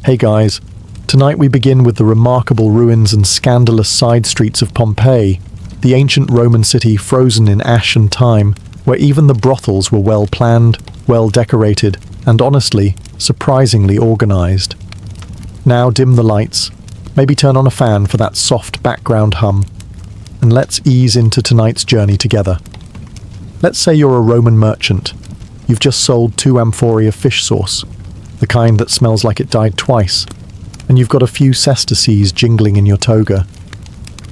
Hey guys, tonight we begin with the remarkable ruins and scandalous side streets of Pompeii, the ancient Roman city frozen in ash and time, where even the brothels were well planned, well decorated, and honestly, surprisingly organized. Now dim the lights, maybe turn on a fan for that soft background hum, and let's ease into tonight's journey together. Let's say you're a Roman merchant. You've just sold 2 amphorae of fish sauce, the kind that smells like it died twice, and you've got a few sesterces jingling in your toga.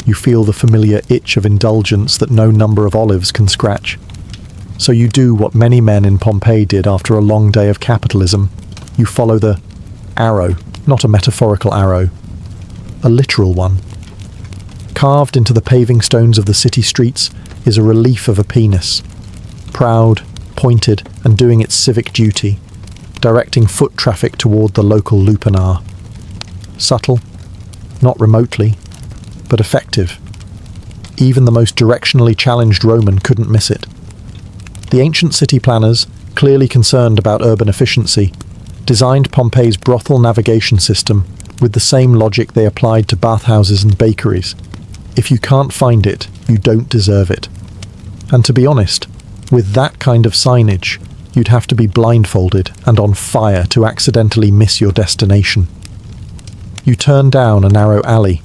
You feel the familiar itch of indulgence that no number of olives can scratch. So you do what many men in Pompeii did after a long day of capitalism. You follow the arrow, not a metaphorical arrow, a literal one. Carved into the paving stones of the city streets is a relief of a penis, proud, pointed, and doing its civic duty, directing foot traffic toward the local Lupanar. Subtle, not remotely, but effective. Even the most directionally challenged Roman couldn't miss it. The ancient city planners, clearly concerned about urban efficiency, designed Pompeii's brothel navigation system with the same logic they applied to bathhouses and bakeries. If you can't find it, you don't deserve it. And to be honest, with that kind of signage, you'd have to be blindfolded and on fire to accidentally miss your destination. You turn down a narrow alley.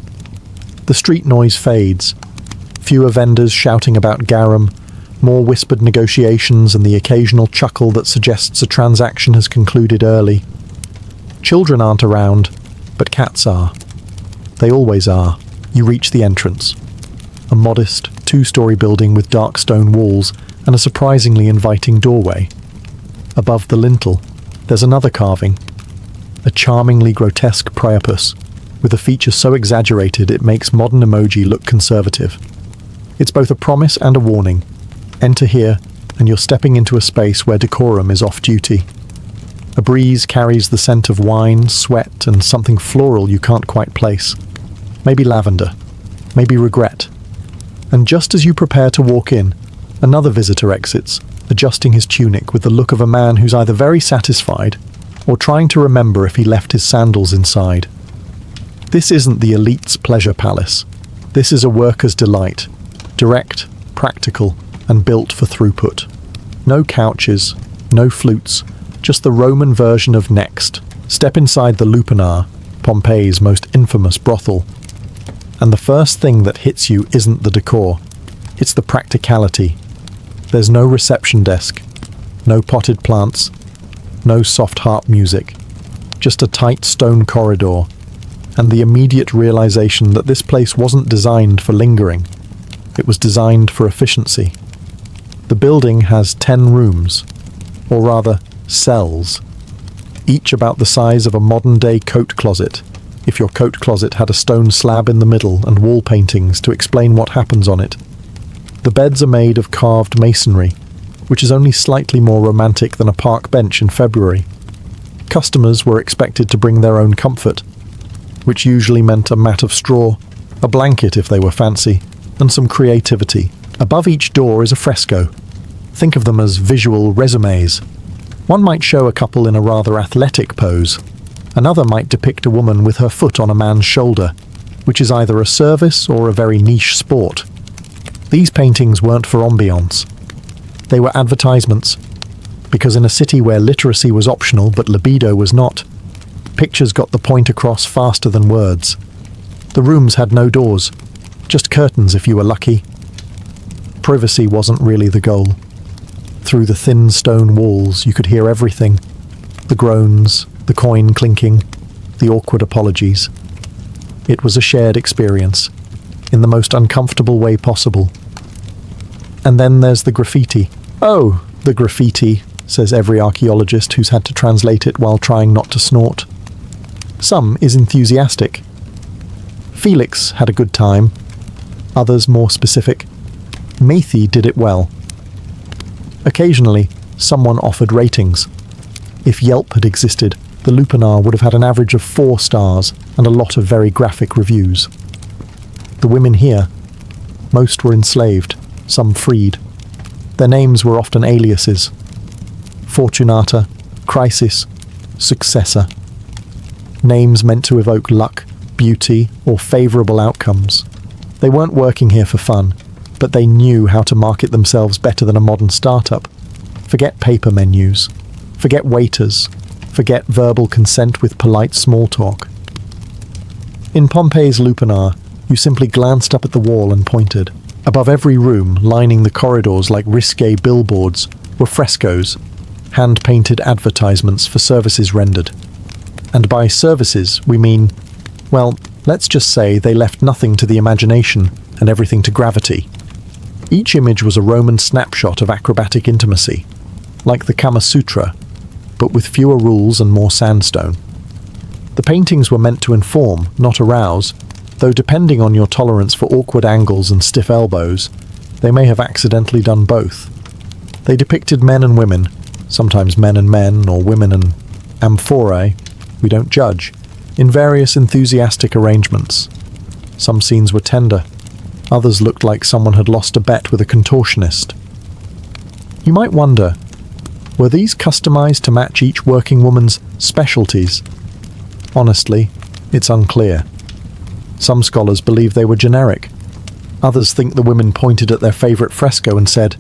The street noise fades. Fewer vendors shouting about garum, more whispered negotiations and the occasional chuckle that suggests a transaction has concluded early. Children aren't around, but cats are. They always are. You reach the entrance. A modest, 2-story building with dark stone walls and a surprisingly inviting doorway. Above the lintel, there's another carving, a charmingly grotesque priapus, with a feature so exaggerated it makes modern emoji look conservative. It's both a promise and a warning. Enter here, and you're stepping into a space where decorum is off-duty. A breeze carries the scent of wine, sweat, and something floral you can't quite place. Maybe lavender, maybe regret. And just as you prepare to walk in, another visitor exits, adjusting his tunic with the look of a man who's either very satisfied or trying to remember if he left his sandals inside. This isn't the elite's pleasure palace. This is a worker's delight, direct, practical, and built for throughput. No couches, no flutes, just the Roman version of Next. Step inside the Lupanar, Pompeii's most infamous brothel. And the first thing that hits you isn't the decor, it's the practicality. There's no reception desk, no potted plants, no soft harp music, just a tight stone corridor, and the immediate realization that this place wasn't designed for lingering. It was designed for efficiency. The building has 10 rooms, or rather, cells, each about the size of a modern-day coat closet, if your coat closet had a stone slab in the middle and wall paintings to explain what happens on it. The beds are made of carved masonry, which is only slightly more romantic than a park bench in February. Customers were expected to bring their own comfort, which usually meant a mat of straw, a blanket if they were fancy, and some creativity. Above each door is a fresco. Think of them as visual resumes. One might show a couple in a rather athletic pose. Another might depict a woman with her foot on a man's shoulder, which is either a service or a very niche sport. These paintings weren't for ambiance. They were advertisements, because in a city where literacy was optional but libido was not, pictures got the point across faster than words. The rooms had no doors, just curtains if you were lucky. Privacy wasn't really the goal. Through the thin stone walls you could hear everything. The groans, the coin clinking, the awkward apologies. It was a shared experience, in the most uncomfortable way possible. And then there's the graffiti. Oh, the graffiti, says every archaeologist who's had to translate it while trying not to snort. Some is enthusiastic. Felix had a good time. Others more specific. Matthew did it well. Occasionally, someone offered ratings. If Yelp had existed, the Lupanar would have had an average of 4 stars and a lot of very graphic reviews. The women here, most were enslaved, some freed. Their names were often aliases. Fortunata, Crisis, Successor. names meant to evoke luck, beauty, or favourable outcomes. They weren't working here for fun, but they knew how to market themselves better than a modern startup. Forget paper menus. Forget waiters. Forget verbal consent with polite small talk. In Pompeii's Lupanar, you simply glanced up at the wall and pointed. Above every room, lining the corridors like risque billboards, were frescoes, hand-painted advertisements for services rendered. And by services, we mean, well, let's just say they left nothing to the imagination and everything to gravity. Each image was a Roman snapshot of acrobatic intimacy, like the Kama Sutra, but with fewer rules and more sandstone. The paintings were meant to inform, not arouse, though depending on your tolerance for awkward angles and stiff elbows, they may have accidentally done both. They depicted men and women, sometimes men and men, or women and amphorae, we don't judge, in various enthusiastic arrangements. Some scenes were tender, others looked like someone had lost a bet with a contortionist. You might wonder, were these customized to match each working woman's specialties? Honestly, it's unclear. Some scholars believe they were generic. Others think the women pointed at their favorite fresco and said,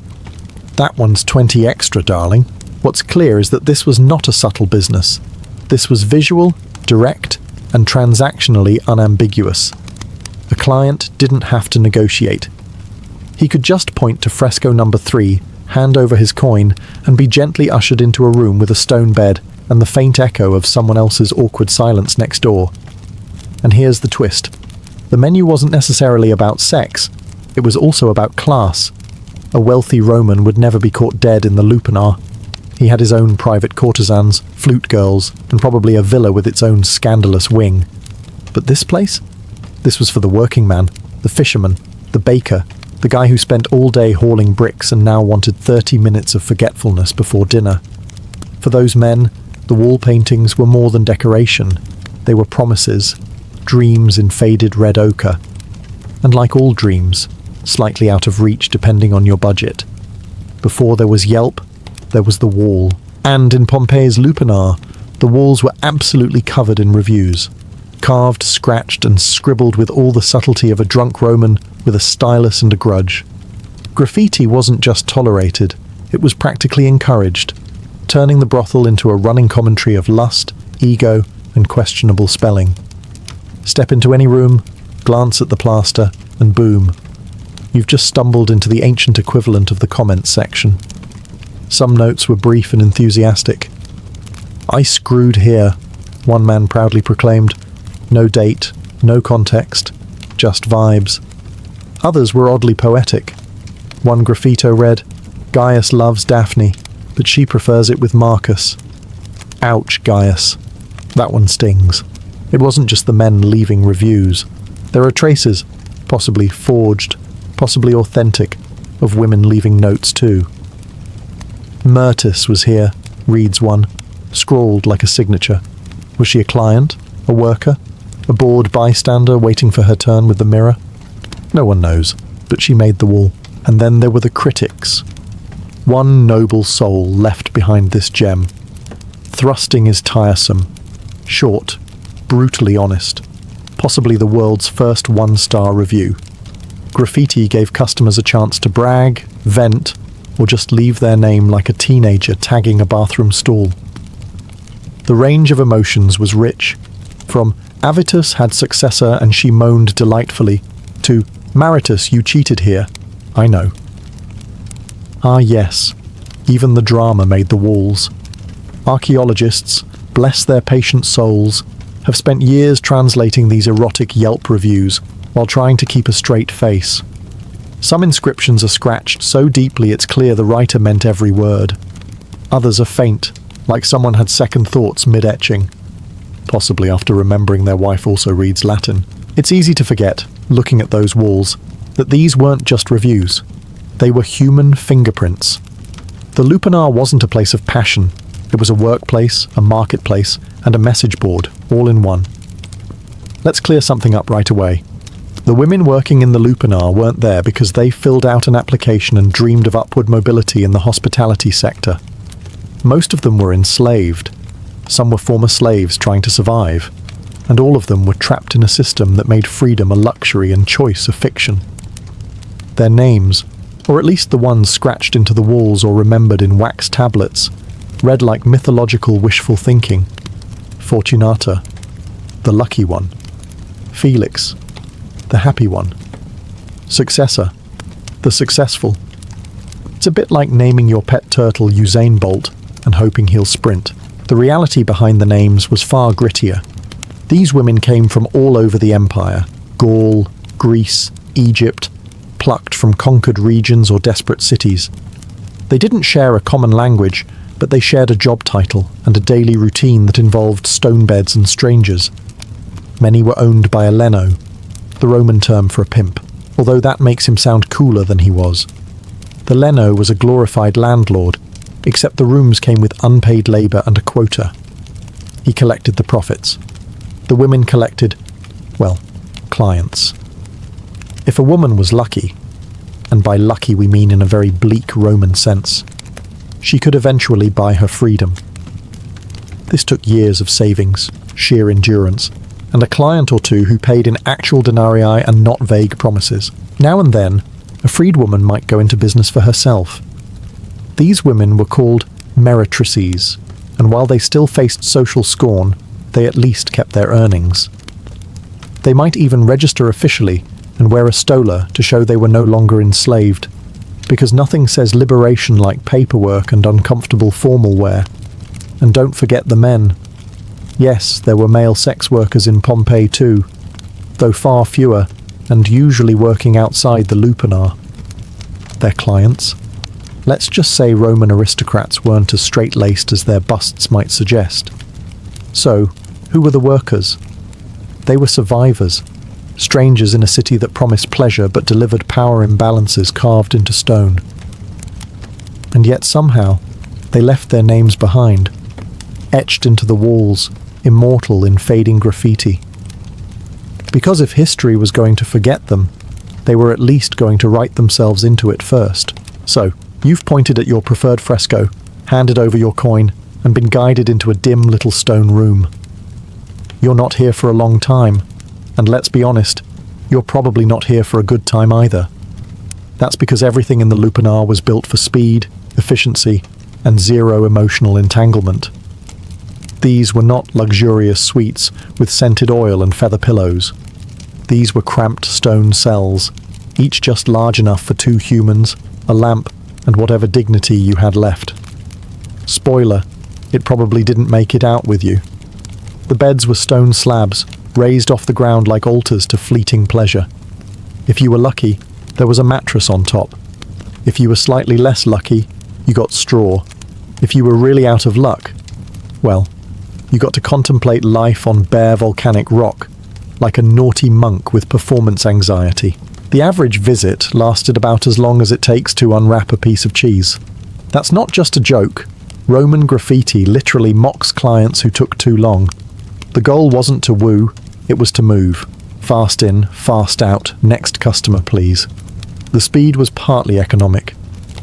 "That one's 20 extra, darling." What's clear is that this was not a subtle business. This was visual, direct, and transactionally unambiguous. The client didn't have to negotiate. He could just point to fresco number 3, hand over his coin, and be gently ushered into a room with a stone bed and the faint echo of someone else's awkward silence next door. And here's the twist. The menu wasn't necessarily about sex. It was also about class. A wealthy Roman would never be caught dead in the Lupanar. He had his own private courtesans, flute girls, and probably a villa with its own scandalous wing. But this place? This was for the working man, the fisherman, the baker, the guy who spent all day hauling bricks and now wanted 30 minutes of forgetfulness before dinner. For those men, the wall paintings were more than decoration. They were promises, dreams in faded red ochre. And like all dreams, slightly out of reach depending on your budget. Before there was Yelp, there was the wall. And in Pompeii's Lupanar, the walls were absolutely covered in reviews. Carved, scratched, and scribbled with all the subtlety of a drunk Roman with a stylus and a grudge. Graffiti wasn't just tolerated, it was practically encouraged, turning the brothel into a running commentary of lust, ego, and questionable spelling. Step into any room, glance at the plaster, and boom, you've just stumbled into the ancient equivalent of the comments section. Some notes were brief and enthusiastic. "I screwed here," one man proudly proclaimed. No date, no context, just vibes. Others were oddly poetic. One graffito read, "Gaius loves Daphne, but she prefers it with Marcus." Ouch, Gaius. That one stings. It wasn't just the men leaving reviews. There are traces, possibly forged, possibly authentic, of women leaving notes too. "Myrtis was here," reads one, scrawled like a signature. Was she a client? A worker? A bored bystander waiting for her turn with the mirror? No one knows, but she made the wall. And then there were the critics. One noble soul left behind this gem. Thrusting is tiresome. Short, brutally honest. Possibly the world's first one-star review. Graffiti gave customers a chance to brag, vent, or just leave their name like a teenager tagging a bathroom stall. The range of emotions was rich. From "Avitus had successor and she moaned delightfully," to "Maritus, you cheated here. I know." Ah yes, even the drama made the walls. Archaeologists, bless their patient souls, have spent years translating these erotic Yelp reviews while trying to keep a straight face. Some inscriptions are scratched so deeply it's clear the writer meant every word. Others are faint, like someone had second thoughts mid-etching. Possibly after remembering their wife also reads Latin. It's easy to forget, looking at those walls, that these weren't just reviews. They were human fingerprints. The Lupanar wasn't a place of passion. It was a workplace, a marketplace, and a message board, all in one. Let's clear something up right away. The women working in the Lupanar weren't there because they filled out an application and dreamed of upward mobility in the hospitality sector. Most of them were enslaved. Some were former slaves trying to survive. and all of them were trapped in a system that made freedom a luxury and choice a fiction. Their names, or at least the ones scratched into the walls or remembered in wax tablets, read like mythological wishful thinking. Fortunata, the lucky one. Felix, the happy one. Successor, the successful. It's a bit like naming your pet turtle Usain Bolt and hoping he'll sprint. The reality behind the names was far grittier. These women came from all over the empire: Gaul, Greece, Egypt, plucked from conquered regions or desperate cities. They didn't share a common language, but they shared a job title and a daily routine that involved stone beds and strangers. Many were owned by a leno, the Roman term for a pimp, although that makes him sound cooler than he was. The leno was a glorified landlord, except the rooms came with unpaid labour and a quota. He collected the profits. The women collected, well, clients. If a woman was lucky, and by lucky we mean in a very bleak Roman sense, she could eventually buy her freedom. This took years of savings, sheer endurance, and a client or two who paid in actual denarii and not vague promises. Now and then, a freedwoman might go into business for herself. These women were called meretrices, and while they still faced social scorn, they at least kept their earnings. They might even register officially and wear a stola to show they were no longer enslaved, because nothing says liberation like paperwork and uncomfortable formal wear. And don't forget the men. Yes, there were male sex workers in Pompeii too, though far fewer, and usually working outside the Lupanar. Their clients? Let's just say Roman aristocrats weren't as straight-laced as their busts might suggest. So, who were the workers? They were survivors, strangers in a city that promised pleasure but delivered power imbalances carved into stone. And yet somehow, they left their names behind, etched into the walls, immortal in fading graffiti. Because if history was going to forget them, they were at least going to write themselves into it first. So, you've pointed at your preferred fresco, handed over your coin, and been guided into a dim little stone room. You're not here for a long time, and let's be honest, you're probably not here for a good time either. That's because everything in the Lupanar was built for speed, efficiency, and zero emotional entanglement. These were not luxurious suites with scented oil and feather pillows. These were cramped stone cells, each just large enough for 2 humans, a lamp, and whatever dignity you had left. Spoiler, it probably didn't make it out with you. The beds were stone slabs, raised off the ground like altars to fleeting pleasure. If you were lucky, there was a mattress on top. If you were slightly less lucky, you got straw. If you were really out of luck, well, you got to contemplate life on bare volcanic rock, like a naughty monk with performance anxiety. The average visit lasted about as long as it takes to unwrap a piece of cheese. That's not just a joke. Roman graffiti literally mocks clients who took too long. The goal wasn't to woo, it was to move. Fast in, fast out, next customer please. The speed was partly economic.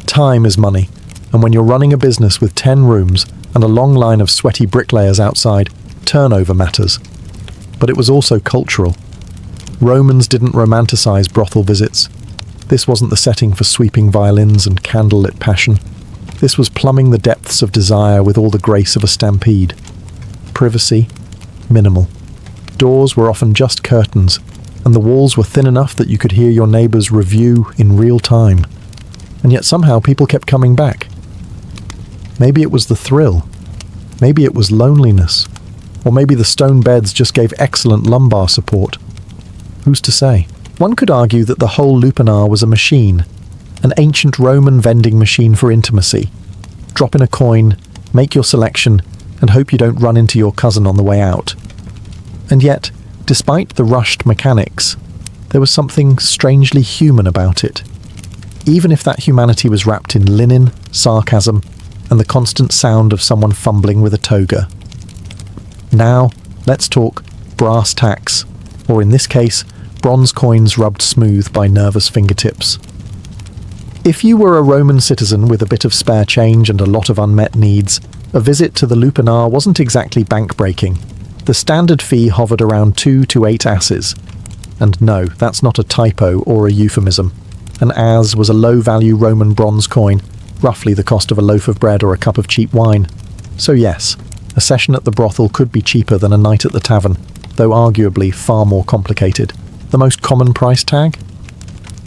Time is money, and when you're running a business with 10 rooms and a long line of sweaty bricklayers outside, turnover matters. But it was also cultural. Romans didn't romanticize brothel visits. This wasn't the setting for sweeping violins and candlelit passion. This was plumbing the depths of desire with all the grace of a stampede. Privacy, minimal. Doors were often just curtains, and the walls were thin enough that you could hear your neighbour's review in real time. And yet somehow people kept coming back. Maybe it was the thrill. Maybe it was loneliness. Or maybe the stone beds just gave excellent lumbar support. Who's to say? One could argue that the whole Lupanar was a machine, an ancient Roman vending machine for intimacy. Drop in a coin, make your selection, and hope you don't run into your cousin on the way out. And yet, despite the rushed mechanics, there was something strangely human about it. Even if that humanity was wrapped in linen, sarcasm, and the constant sound of someone fumbling with a toga. Now, let's talk brass tacks, or in this case, bronze coins rubbed smooth by nervous fingertips. If you were a Roman citizen with a bit of spare change and a lot of unmet needs, a visit to the Lupanar wasn't exactly bank-breaking. The standard fee hovered around 2 to 8 asses. And no, that's not a typo or a euphemism. An as was a low-value Roman bronze coin, roughly the cost of a loaf of bread or a cup of cheap wine. So yes, a session at the brothel could be cheaper than a night at the tavern, though arguably far more complicated. The most common price tag?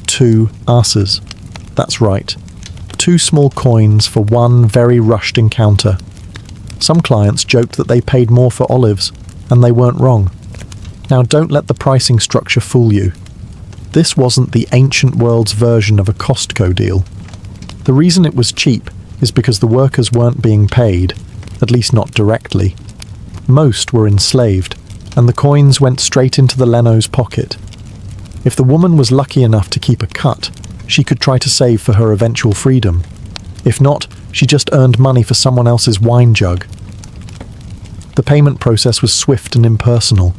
2 asses. That's right. 2 small coins for one very rushed encounter. Some clients joked that they paid more for olives, and they weren't wrong. Now don't let the pricing structure fool you. This wasn't the ancient world's version of a Costco deal. The reason it was cheap is because the workers weren't being paid, at least not directly. Most were enslaved, and the coins went straight into the Leno's pocket. If the woman was lucky enough to keep a cut, she could try to save for her eventual freedom. If not, she just earned money for someone else's wine jug. The payment process was swift and impersonal.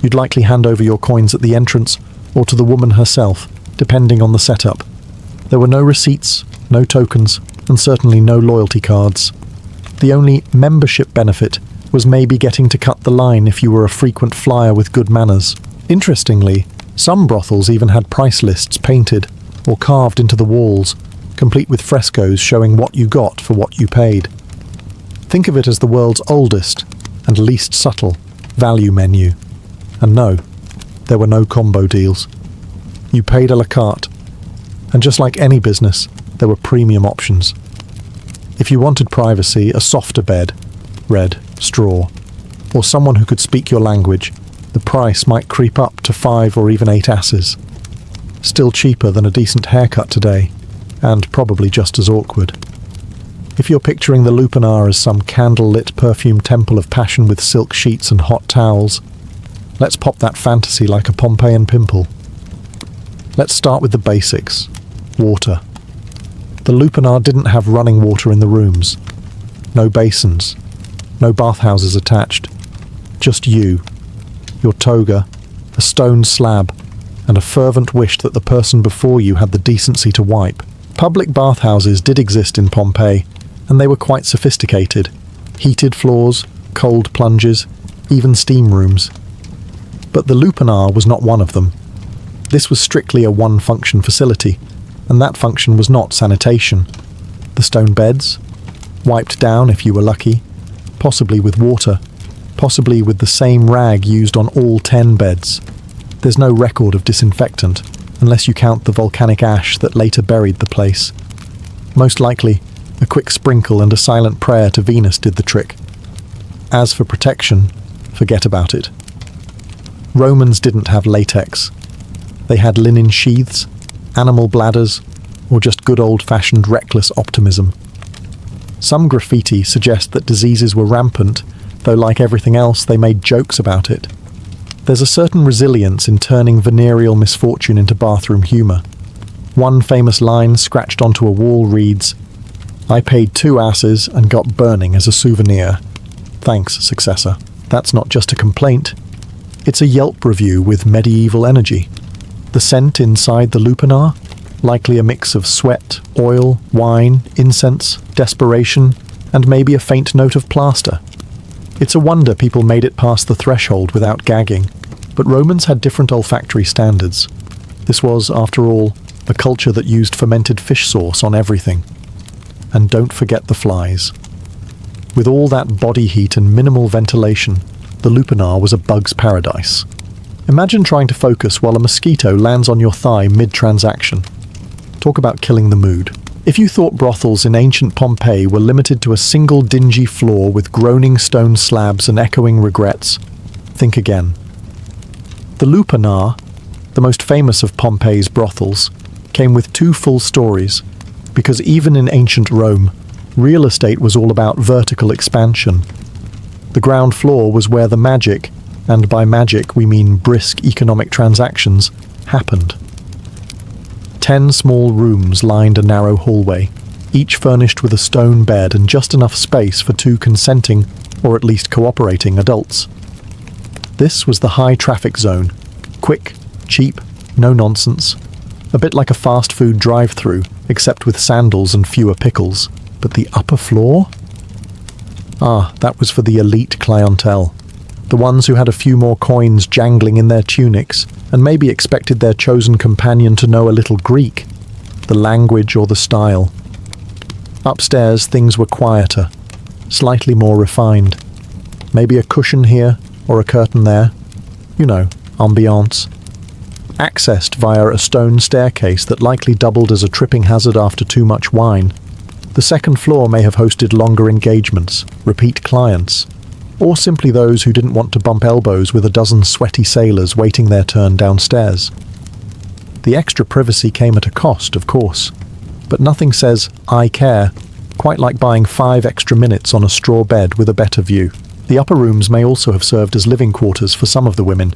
You'd likely hand over your coins at the entrance, or to the woman herself, depending on the setup. There were no receipts, no tokens, and certainly no loyalty cards. The only membership benefit was maybe getting to cut the line if you were a frequent flyer with good manners. Interestingly, some brothels even had price lists painted or carved into the walls, complete with frescoes showing what you got for what you paid. Think of it as the world's oldest and least subtle value menu. And no, there were no combo deals. You paid a la carte. And just like any business, there were premium options. If you wanted privacy, a softer bed, red, straw, or someone who could speak your language, the price might creep up to 5 or even 8 asses. Still cheaper than a decent haircut today, and probably just as awkward. If you're picturing the Lupanar as some candle-lit perfume temple of passion with silk sheets and hot towels, let's pop that fantasy like a Pompeian pimple. Let's start with the basics. Water. The Lupanar didn't have running water in the rooms. No basins. No bathhouses attached. Just you, your toga, a stone slab, and a fervent wish that the person before you had the decency to wipe. Public bathhouses did exist in Pompeii, and they were quite sophisticated. Heated floors, cold plunges, even steam rooms. But the Lupanar was not one of them. This was strictly a one-function facility, and that function was not sanitation. The stone beds, wiped down if you were lucky, possibly with water, possibly with the same rag used on all 10 beds. There's no record of disinfectant, unless you count the volcanic ash that later buried the place. Most likely, a quick sprinkle and a silent prayer to Venus did the trick. As for protection, forget about it. Romans didn't have latex. They had linen sheaths, animal bladders, or just good old-fashioned reckless optimism. Some graffiti suggest that diseases were rampant, though like everything else, they made jokes about it. There's a certain resilience in turning venereal misfortune into bathroom humour. One famous line scratched onto a wall reads, "I paid 2 asses and got burning as a souvenir. Thanks, successor." That's not just a complaint. It's a Yelp review with medieval energy. The scent inside the Lupanar? Likely a mix of sweat, oil, wine, incense, desperation, and maybe a faint note of plaster. It's a wonder people made it past the threshold without gagging, but Romans had different olfactory standards. This was, after all, a culture that used fermented fish sauce on everything. And don't forget the flies. With all that body heat and minimal ventilation, the Lupanar was a bug's paradise. Imagine trying to focus while a mosquito lands on your thigh mid-transaction. Talk about killing the mood. If you thought brothels in ancient Pompeii were limited to a single dingy floor with groaning stone slabs and echoing regrets, think again. The Lupanar, the most famous of Pompeii's brothels, came with 2 full stories, because even in ancient Rome, real estate was all about vertical expansion. The ground floor was where the magic, and by magic we mean brisk economic transactions, happened. 10 small rooms lined a narrow hallway, each furnished with a stone bed and just enough space for 2 consenting, or at least cooperating adults. This was the high traffic zone. Quick, cheap, no nonsense. A bit like a fast food drive-through, except with sandals and fewer pickles. But the upper floor? Ah, that was for the elite clientele. The ones who had a few more coins jangling in their tunics and maybe expected their chosen companion to know a little Greek, the language or the style. Upstairs, things were quieter, slightly more refined. Maybe a cushion here or a curtain there. You know, ambiance. Accessed via a stone staircase that likely doubled as a tripping hazard after too much wine, the second floor may have hosted longer engagements, repeat clients, or simply those who didn't want to bump elbows with a dozen sweaty sailors waiting their turn downstairs. The extra privacy came at a cost, of course, but nothing says, "I care," quite like buying 5 extra minutes on a straw bed with a better view. The upper rooms may also have served as living quarters for some of the women,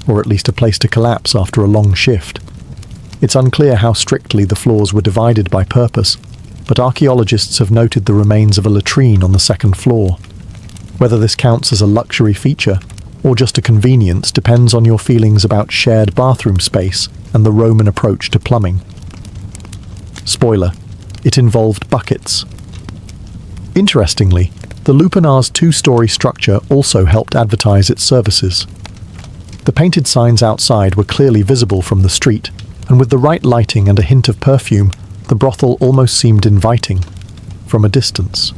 or at least a place to collapse after a long shift. It's unclear how strictly the floors were divided by purpose, but archaeologists have noted the remains of a latrine on the second floor. Whether this counts as a luxury feature, or just a convenience, depends on your feelings about shared bathroom space and the Roman approach to plumbing. Spoiler, it involved buckets. Interestingly, the Lupanar's 2-story structure also helped advertise its services. The painted signs outside were clearly visible from the street, and with the right lighting and a hint of perfume, the brothel almost seemed inviting, from a distance.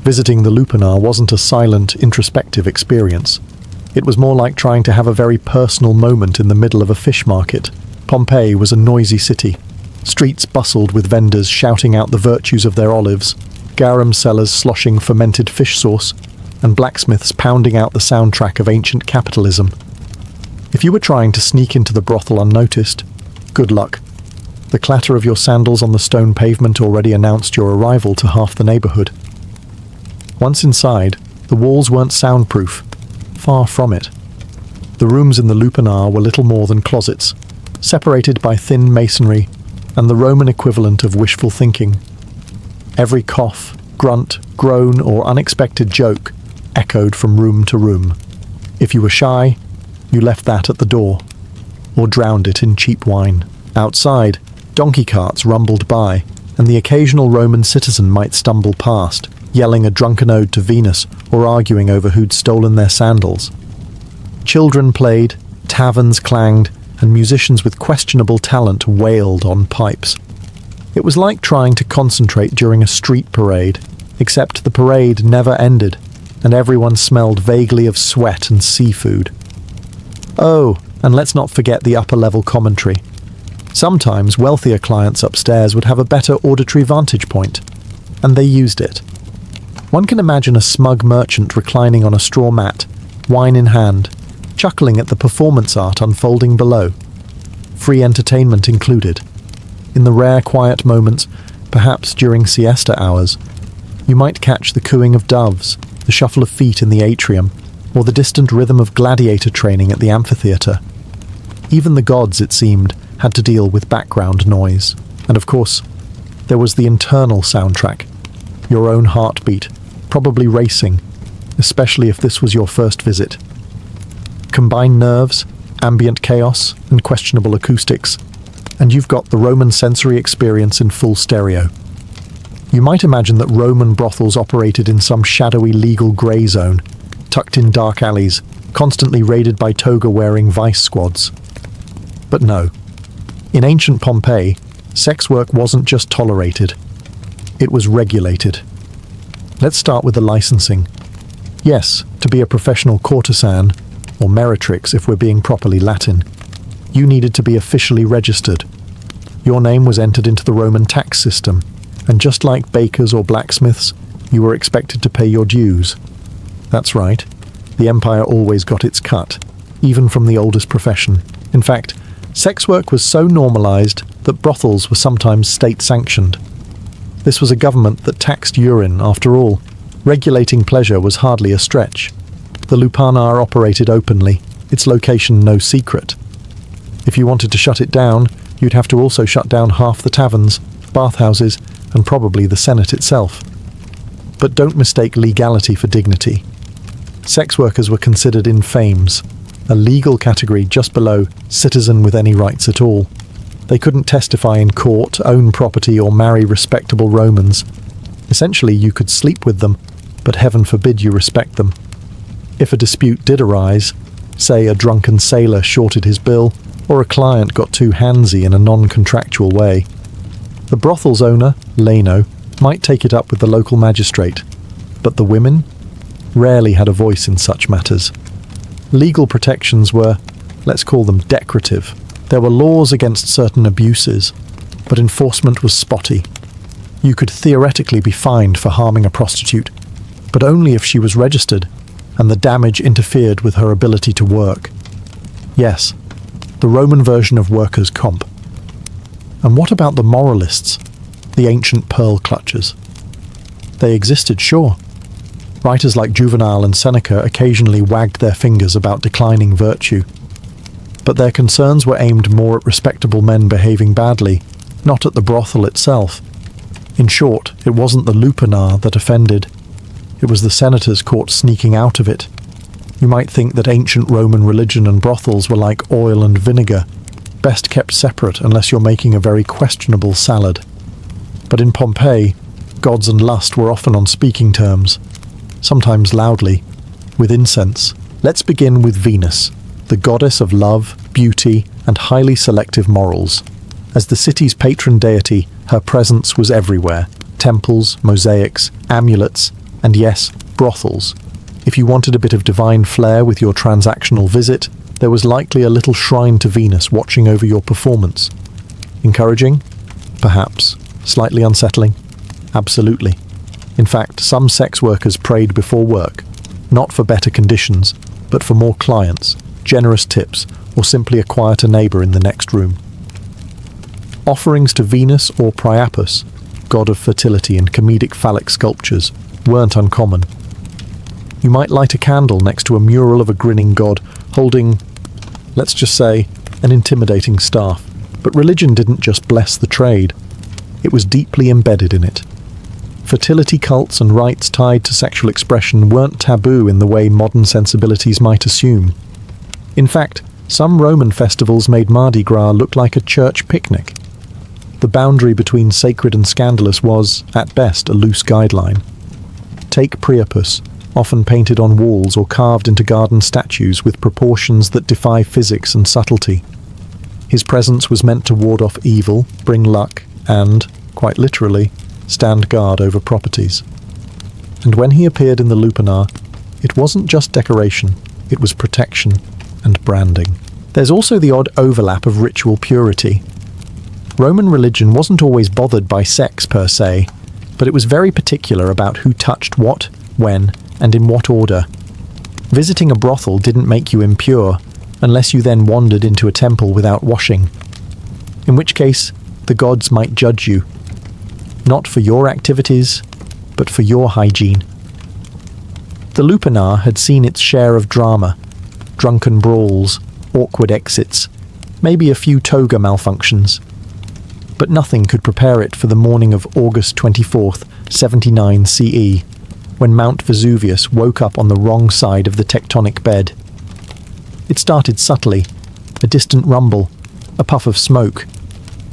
Visiting the Lupanar wasn't a silent, introspective experience. It was more like trying to have a very personal moment in the middle of a fish market. Pompeii was a noisy city. Streets bustled with vendors shouting out the virtues of their olives, garum sellers sloshing fermented fish sauce, and blacksmiths pounding out the soundtrack of ancient capitalism. If you were trying to sneak into the brothel unnoticed, good luck. The clatter of your sandals on the stone pavement already announced your arrival to half the neighborhood. Once inside, the walls weren't soundproof. Far from it. The rooms in the Lupanar were little more than closets, separated by thin masonry and the Roman equivalent of wishful thinking. Every cough, grunt, groan, or unexpected joke echoed from room to room. If you were shy, you left that at the door, or drowned it in cheap wine. Outside, donkey carts rumbled by, and the occasional Roman citizen might stumble past, yelling a drunken ode to Venus or arguing over who'd stolen their sandals. Children played, taverns clanged, and musicians with questionable talent wailed on pipes. It was like trying to concentrate during a street parade, except the parade never ended, and everyone smelled vaguely of sweat and seafood. Oh, and let's not forget the upper-level commentary. Sometimes wealthier clients upstairs would have a better auditory vantage point, and they used it. One can imagine a smug merchant reclining on a straw mat, wine in hand, chuckling at the performance art unfolding below. Free entertainment included. In the rare quiet moments, perhaps during siesta hours, you might catch the cooing of doves, the shuffle of feet in the atrium, or the distant rhythm of gladiator training at the amphitheatre. Even the gods, it seemed, had to deal with background noise. And of course, there was the internal soundtrack. Your own heartbeat, probably racing, especially if this was your first visit. Combine nerves, ambient chaos, and questionable acoustics, and you've got the Roman sensory experience in full stereo. You might imagine that Roman brothels operated in some shadowy legal grey zone, tucked in dark alleys, constantly raided by toga-wearing vice squads. But no. In ancient Pompeii, sex work wasn't just tolerated. It was regulated. Let's start with the licensing. Yes, to be a professional courtesan, or meretrix if we're being properly Latin, you needed to be officially registered. Your name was entered into the Roman tax system, and just like bakers or blacksmiths, you were expected to pay your dues. That's right, the empire always got its cut, even from the oldest profession. In fact, sex work was so normalized that brothels were sometimes state-sanctioned. This was a government that taxed urine, after all. Regulating pleasure was hardly a stretch. The Lupanar operated openly, its location no secret. If you wanted to shut it down, you'd have to also shut down half the taverns, bathhouses, and probably the Senate itself. But don't mistake legality for dignity. Sex workers were considered infames, a legal category just below citizen with any rights at all. They couldn't testify in court, own property, or marry respectable Romans. Essentially, you could sleep with them, but heaven forbid you respect them. If a dispute did arise, say a drunken sailor shorted his bill, or a client got too handsy in a non-contractual way, the brothel's owner, Leno, might take it up with the local magistrate, but the women rarely had a voice in such matters. Legal protections were, let's call them decorative. There were laws against certain abuses, but enforcement was spotty. You could theoretically be fined for harming a prostitute, but only if she was registered and the damage interfered with her ability to work. Yes, the Roman version of workers' comp. And what about the moralists, the ancient pearl clutchers? They existed, sure. Writers like Juvenal and Seneca occasionally wagged their fingers about declining virtue, but their concerns were aimed more at respectable men behaving badly, not at the brothel itself. In short, it wasn't the Lupanar that offended. It was the senators caught sneaking out of it. You might think that ancient Roman religion and brothels were like oil and vinegar, best kept separate unless you're making a very questionable salad. But in Pompeii, gods and lust were often on speaking terms, sometimes loudly, with incense. Let's begin with Venus, the goddess of love, beauty, and highly selective morals. As the city's patron deity, her presence was everywhere. Temples, mosaics, amulets, and yes, brothels. If you wanted a bit of divine flair with your transactional visit, there was likely a little shrine to Venus watching over your performance. Encouraging? Perhaps. Slightly unsettling? Absolutely. In fact, some sex workers prayed before work, not for better conditions, but for more clients, generous tips, or simply a quieter neighbor in the next room. Offerings to Venus or Priapus, god of fertility and comedic phallic sculptures, weren't uncommon. You might light a candle next to a mural of a grinning god holding, let's just say, an intimidating staff. But religion didn't just bless the trade. It was deeply embedded in it. Fertility cults and rites tied to sexual expression weren't taboo in the way modern sensibilities might assume. In fact, some Roman festivals made Mardi Gras look like a church picnic. The boundary between sacred and scandalous was, at best, a loose guideline. Take Priapus, often painted on walls or carved into garden statues with proportions that defy physics and subtlety. His presence was meant to ward off evil, bring luck, and, quite literally, stand guard over properties. And when he appeared in the Lupanar, it wasn't just decoration, it was protection and branding. There's also the odd overlap of ritual purity. Roman religion wasn't always bothered by sex per se, but it was very particular about who touched what, when, and in what order. Visiting a brothel didn't make you impure, unless you then wandered into a temple without washing. In which case, the gods might judge you, not for your activities, but for your hygiene. The Lupanar had seen its share of drama, drunken brawls, awkward exits, maybe a few toga malfunctions. But nothing could prepare it for the morning of August 24th, 79 CE, when Mount Vesuvius woke up on the wrong side of the tectonic bed. It started subtly, a distant rumble, a puff of smoke.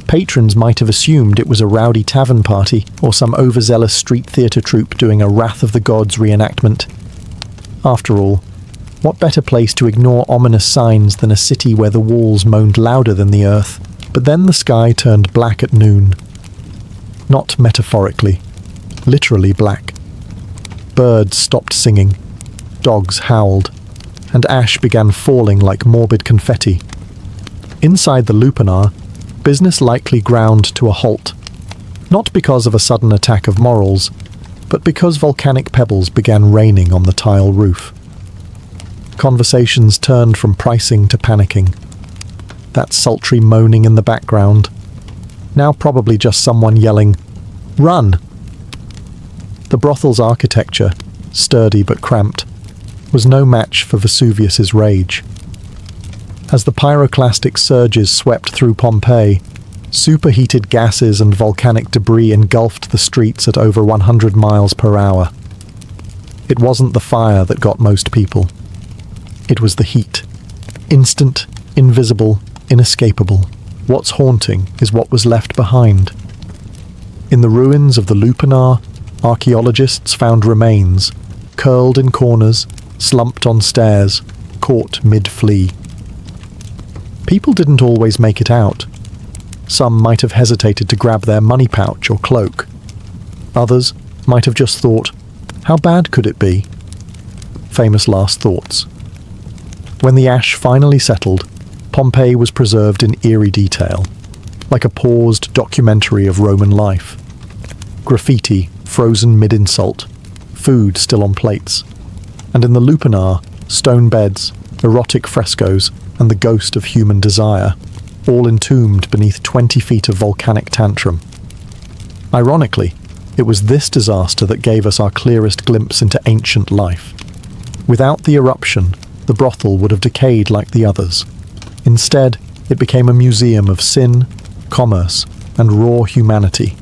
Patrons might have assumed it was a rowdy tavern party or some overzealous street theatre troupe doing a Wrath of the Gods reenactment. After all, what better place to ignore ominous signs than a city where the walls moaned louder than the earth? But then the sky turned black at noon. Not metaphorically, literally black. Birds stopped singing, dogs howled, and ash began falling like morbid confetti. Inside the Lupanar, business likely ground to a halt, not because of a sudden attack of morals, but because volcanic pebbles began raining on the tile roof. Conversations turned from pricing to panicking. That sultry moaning in the background, now probably just someone yelling, "Run!" The brothel's architecture, sturdy but cramped, was no match for Vesuvius's rage. As the pyroclastic surges swept through Pompeii, superheated gases and volcanic debris engulfed the streets at over 100 miles per hour. It wasn't the fire that got most people. It was the heat. Instant, invisible, inescapable. What's haunting is what was left behind. In the ruins of the Lupanar, archaeologists found remains, curled in corners, slumped on stairs, caught mid-flee. People didn't always make it out. Some might have hesitated to grab their money pouch or cloak. Others might have just thought, how bad could it be? Famous last thoughts. When the ash finally settled, Pompeii was preserved in eerie detail, like a paused documentary of Roman life. Graffiti frozen mid-insult, food still on plates, and in the Lupanar, stone beds, erotic frescoes, and the ghost of human desire, all entombed beneath 20 feet of volcanic tantrum. Ironically, it was this disaster that gave us our clearest glimpse into ancient life. Without the eruption, the brothel would have decayed like the others. Instead, it became a museum of sin, commerce, and raw humanity,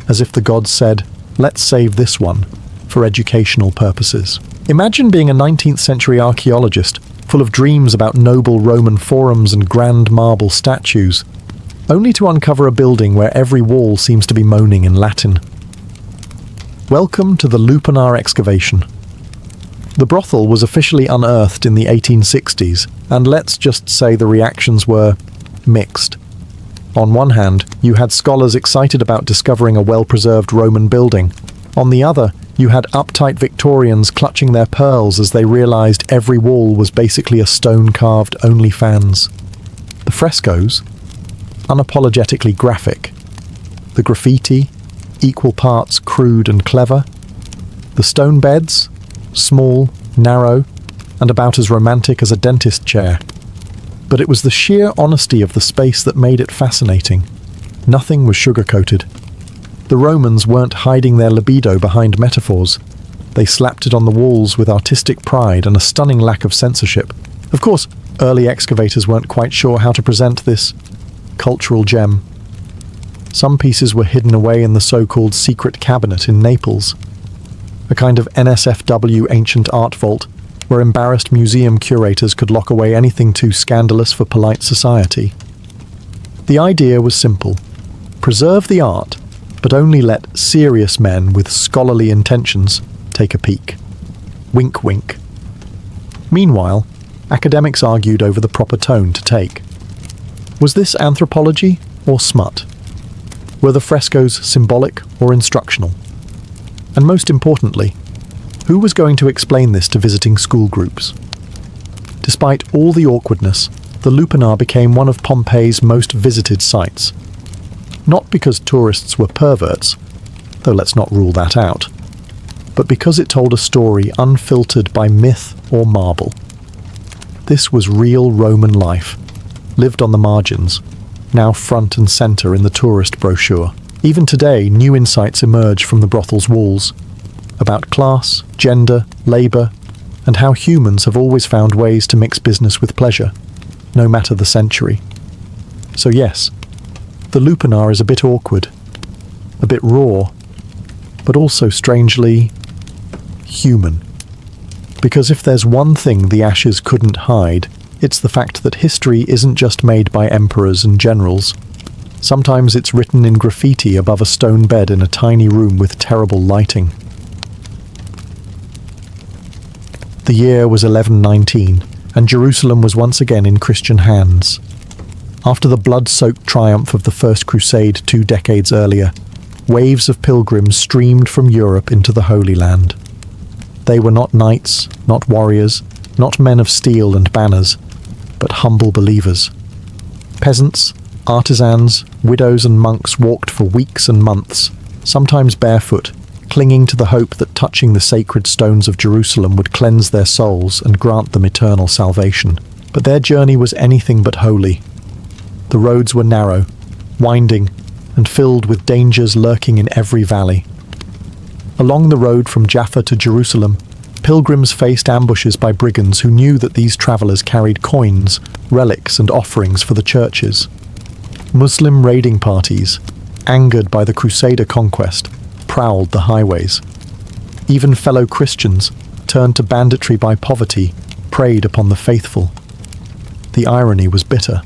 as if the gods said, let's save this one for educational purposes. Imagine being a 19th century archaeologist full of dreams about noble Roman forums and grand marble statues, only to uncover a building where every wall seems to be moaning in Latin. Welcome to the Lupanar excavation. The brothel was officially unearthed in the 1860s, and let's just say the reactions were mixed. On one hand, you had scholars excited about discovering a well-preserved Roman building. On the other, you had uptight Victorians clutching their pearls as they realized every wall was basically a stone-carved OnlyFans. The frescoes? Unapologetically graphic. The graffiti? Equal parts crude and clever. The stone beds? Small, narrow, and about as romantic as a dentist chair. But it was the sheer honesty of the space that made it fascinating. Nothing was sugar-coated. The Romans weren't hiding their libido behind metaphors. They slapped it on the walls with artistic pride and a stunning lack of censorship. Of course, early excavators weren't quite sure how to present this cultural gem. Some pieces were hidden away in the so-called secret cabinet in Naples, a kind of NSFW ancient art vault where embarrassed museum curators could lock away anything too scandalous for polite society. The idea was simple. Preserve the art, but only let serious men with scholarly intentions take a peek. Wink, wink. Meanwhile, academics argued over the proper tone to take. Was this anthropology or smut? Were the frescoes symbolic or instructional? And most importantly, who was going to explain this to visiting school groups? Despite all the awkwardness, the Lupanar became one of Pompeii's most visited sites. Not because tourists were perverts, though let's not rule that out, but because it told a story unfiltered by myth or marble. This was real Roman life, lived on the margins, now front and centre in the tourist brochure. Even today, new insights emerge from the brothel's walls, about class, gender, labour, and how humans have always found ways to mix business with pleasure, no matter the century. So yes, the Lupanar is a bit awkward, a bit raw, but also strangely human. Because if there's one thing the ashes couldn't hide, it's the fact that history isn't just made by emperors and generals. Sometimes it's written in graffiti above a stone bed in a tiny room with terrible lighting. The year was 1119, and Jerusalem was once again in Christian hands. After the blood-soaked triumph of the First Crusade 2 decades earlier, waves of pilgrims streamed from Europe into the Holy Land. They were not knights, not warriors, not men of steel and banners, but humble believers. Peasants, artisans, widows and monks walked for weeks and months, sometimes barefoot, clinging to the hope that touching the sacred stones of Jerusalem would cleanse their souls and grant them eternal salvation. But their journey was anything but holy. The roads were narrow, winding, and filled with dangers lurking in every valley. Along the road from Jaffa to Jerusalem, pilgrims faced ambushes by brigands who knew that these travellers carried coins, relics, and offerings for the churches. Muslim raiding parties, angered by the Crusader conquest, prowled the highways. Even fellow Christians, turned to banditry by poverty, preyed upon the faithful. The irony was bitter.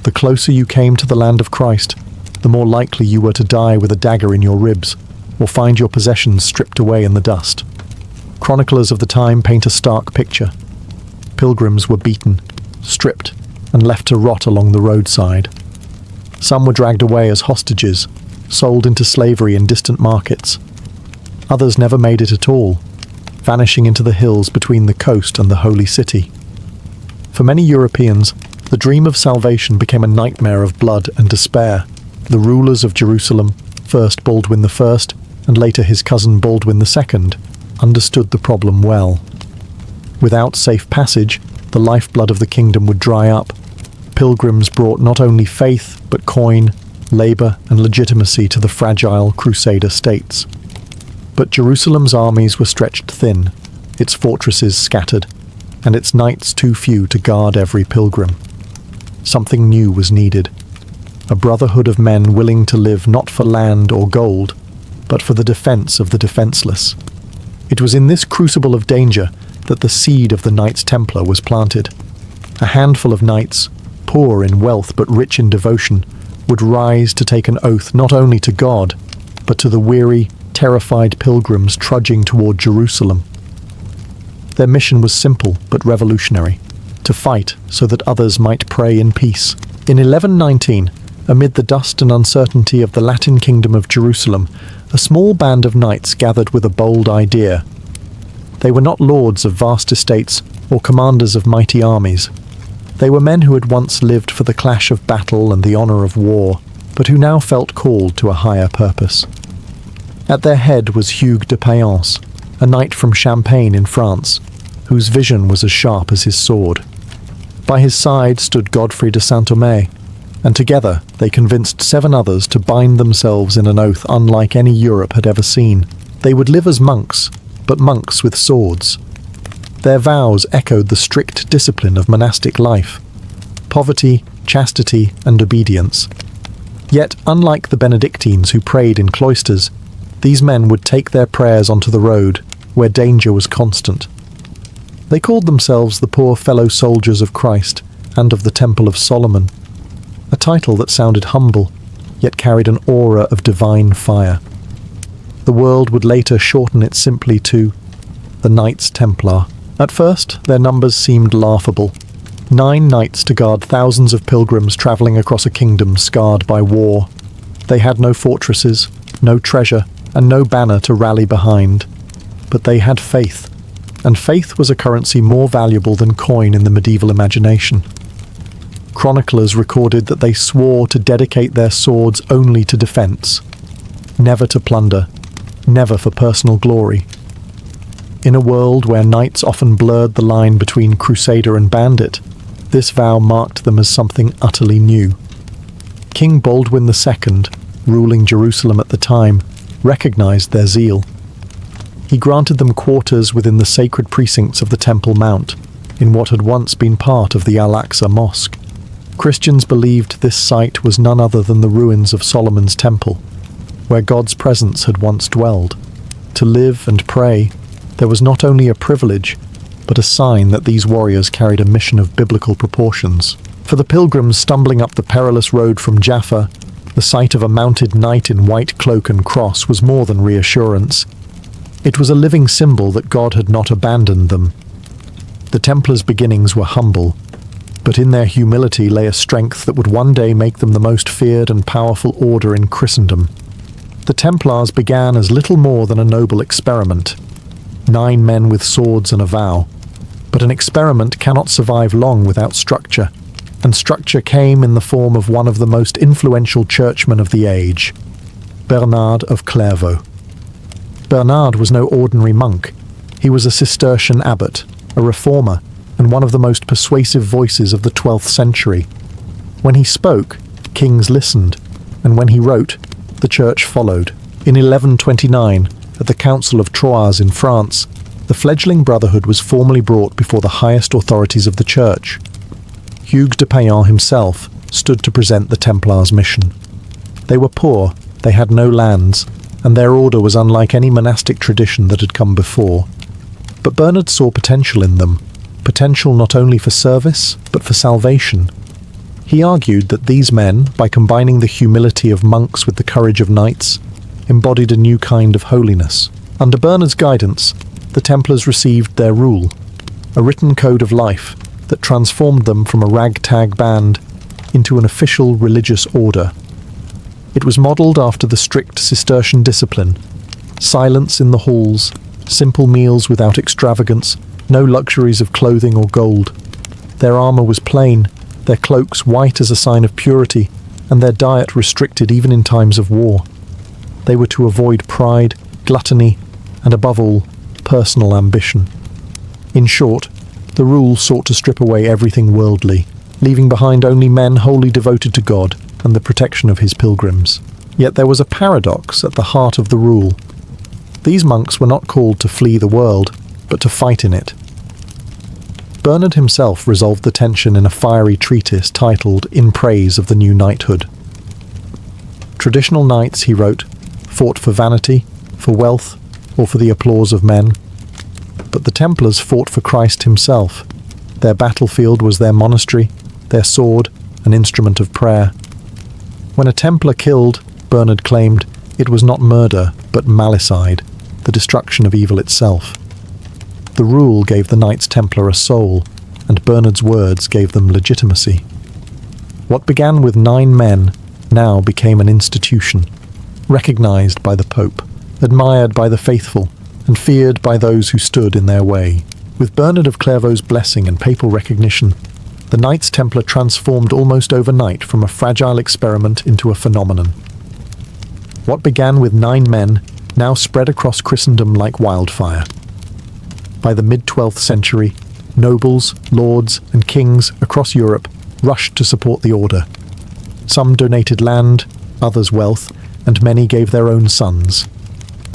The closer you came to the land of Christ, the more likely you were to die with a dagger in your ribs, or find your possessions stripped away in the dust. Chroniclers of the time paint a stark picture. Pilgrims were beaten, stripped, and left to rot along the roadside. Some were dragged away as hostages, sold into slavery in distant markets. Others never made it at all, vanishing into the hills between the coast and the holy city. For many Europeans, the dream of salvation became a nightmare of blood and despair. The rulers of Jerusalem, first Baldwin I and later his cousin Baldwin II, understood the problem well. Without safe passage, the lifeblood of the kingdom would dry up. Pilgrims brought not only faith, but coin, labour and legitimacy to the fragile crusader states. But Jerusalem's armies were stretched thin, its fortresses scattered, and its knights too few to guard every pilgrim. Something new was needed. A brotherhood of men willing to live not for land or gold, but for the defence of the defenceless. It was in this crucible of danger that the seed of the Knights Templar was planted. A handful of knights, poor in wealth but rich in devotion, would rise to take an oath not only to God, but to the weary, terrified pilgrims trudging toward Jerusalem. Their mission was simple but revolutionary: to fight so that others might pray in peace. In 1119, amid the dust and uncertainty of the Latin kingdom of Jerusalem, a small band of knights gathered with a bold idea. They were not lords of vast estates or commanders of mighty armies. They were men who had once lived for the clash of battle and the honour of war, but who now felt called to a higher purpose. At their head was Hugues de Payens, a knight from Champagne in France, whose vision was as sharp as his sword. By his side stood Godfrey de Saint-Omer, and together they convinced 7 others to bind themselves in an oath unlike any Europe had ever seen. They would live as monks, but monks with swords. Their vows echoed the strict discipline of monastic life: poverty, chastity, and obedience. Yet, unlike the Benedictines who prayed in cloisters, these men would take their prayers onto the road, where danger was constant. They called themselves the poor fellow soldiers of Christ and of the Temple of Solomon, a title that sounded humble, yet carried an aura of divine fire. The world would later shorten it simply to the Knights Templar. At first, their numbers seemed laughable. 9 knights to guard thousands of pilgrims travelling across a kingdom scarred by war. They had no fortresses, no treasure, and no banner to rally behind. But they had faith, and faith was a currency more valuable than coin in the medieval imagination. Chroniclers recorded that they swore to dedicate their swords only to defence, never to plunder, never for personal glory. In a world where knights often blurred the line between crusader and bandit, this vow marked them as something utterly new. King Baldwin II, ruling Jerusalem at the time, recognized their zeal. He granted them quarters within the sacred precincts of the Temple Mount, in what had once been part of the Al-Aqsa Mosque. Christians believed this site was none other than the ruins of Solomon's Temple, where God's presence had once dwelled. To live and pray, there was not only a privilege, but a sign that these warriors carried a mission of biblical proportions. For the pilgrims stumbling up the perilous road from Jaffa, the sight of a mounted knight in white cloak and cross was more than reassurance. It was a living symbol that God had not abandoned them. The Templars' beginnings were humble, but in their humility lay a strength that would one day make them the most feared and powerful order in Christendom. The Templars began as little more than a noble experiment. 9 men with swords and a vow. But an experiment cannot survive long without structure, and structure came in the form of one of the most influential churchmen of the age, Bernard of Clairvaux. Bernard was no ordinary monk. He was a Cistercian abbot, a reformer, and one of the most persuasive voices of the 12th century. When he spoke, kings listened, and when he wrote, the church followed. In 1129, at the Council of Troyes in France, the fledgling brotherhood was formally brought before the highest authorities of the church. Hugues de Payens himself stood to present the Templars' mission. They were poor, they had no lands, and their order was unlike any monastic tradition that had come before. But Bernard saw potential in them, potential not only for service, but for salvation. He argued that these men, by combining the humility of monks with the courage of knights, embodied a new kind of holiness. Under Bernard's guidance, the the Templars received their rule, a written code of life that transformed them from a ragtag band into an official religious order. It was modelled after the strict Cistercian discipline: silence in the halls, simple meals without extravagance, no luxuries of clothing or gold. Their armour was plain, their cloaks white as a sign of purity, and their diet restricted even in times of war. They were to avoid pride, gluttony, and above all, personal ambition. In short, the rule sought to strip away everything worldly, leaving behind only men wholly devoted to God and the protection of his pilgrims. Yet there was a paradox at the heart of the rule. These monks were not called to flee the world, but to fight in it. Bernard himself resolved the tension in a fiery treatise titled In Praise of the New Knighthood. Traditional knights, he wrote, fought for vanity, for wealth, or for the applause of men. But the Templars fought for Christ himself. Their battlefield was their monastery, their sword, an instrument of prayer. When a Templar killed, Bernard claimed, it was not murder, but malicide, the destruction of evil itself. The rule gave the Knights Templar a soul, and Bernard's words gave them legitimacy. What began with 9 men now became an institution, recognized by the Pope, admired by the faithful, and feared by those who stood in their way. With Bernard of Clairvaux's blessing and papal recognition, the Knights Templar transformed almost overnight from a fragile experiment into a phenomenon. What began with 9 men now spread across Christendom like wildfire. By the mid-12th century, nobles, lords, and kings across Europe rushed to support the order. Some donated land, others wealth, and many gave their own sons.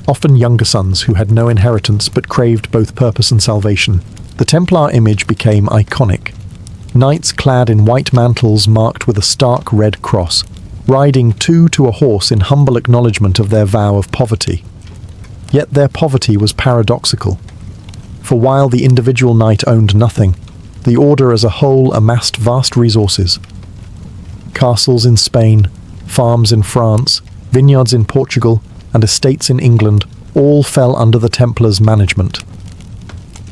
Often younger sons who had no inheritance but craved both purpose and salvation. The Templar image became iconic. Knights clad in white mantles marked with a stark red cross, riding 2 to a horse in humble acknowledgement of their vow of poverty. Yet their poverty was paradoxical. For while the individual knight owned nothing, the order as a whole amassed vast resources. Castles in Spain, farms in France, vineyards in Portugal, and estates in England all fell under the Templars' management.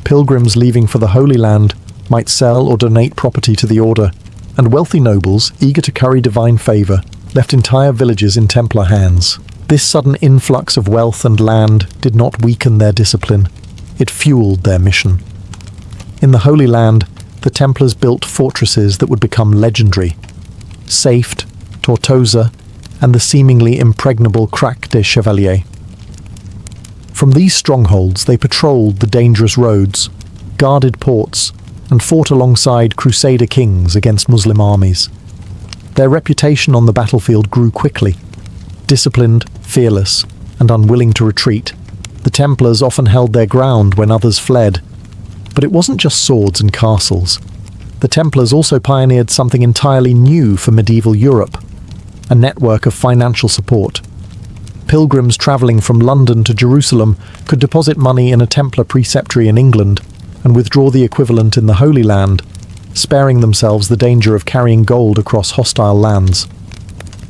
Pilgrims leaving for the Holy Land might sell or donate property to the order, and wealthy nobles, eager to curry divine favour, left entire villages in Templar hands. This sudden influx of wealth and land did not weaken their discipline. It fueled their mission. In the Holy Land, the Templars built fortresses that would become legendary. Safed, Tortosa, and the seemingly impregnable Crac des Chevaliers. From these strongholds they patrolled the dangerous roads, guarded ports, and fought alongside Crusader kings against Muslim armies. Their reputation on the battlefield grew quickly. Disciplined, fearless, and unwilling to retreat, the Templars often held their ground when others fled. But it wasn't just swords and castles. The Templars also pioneered something entirely new for medieval Europe: a network of financial support. Pilgrims travelling from London to Jerusalem could deposit money in a Templar preceptory in England and withdraw the equivalent in the Holy Land, sparing themselves the danger of carrying gold across hostile lands.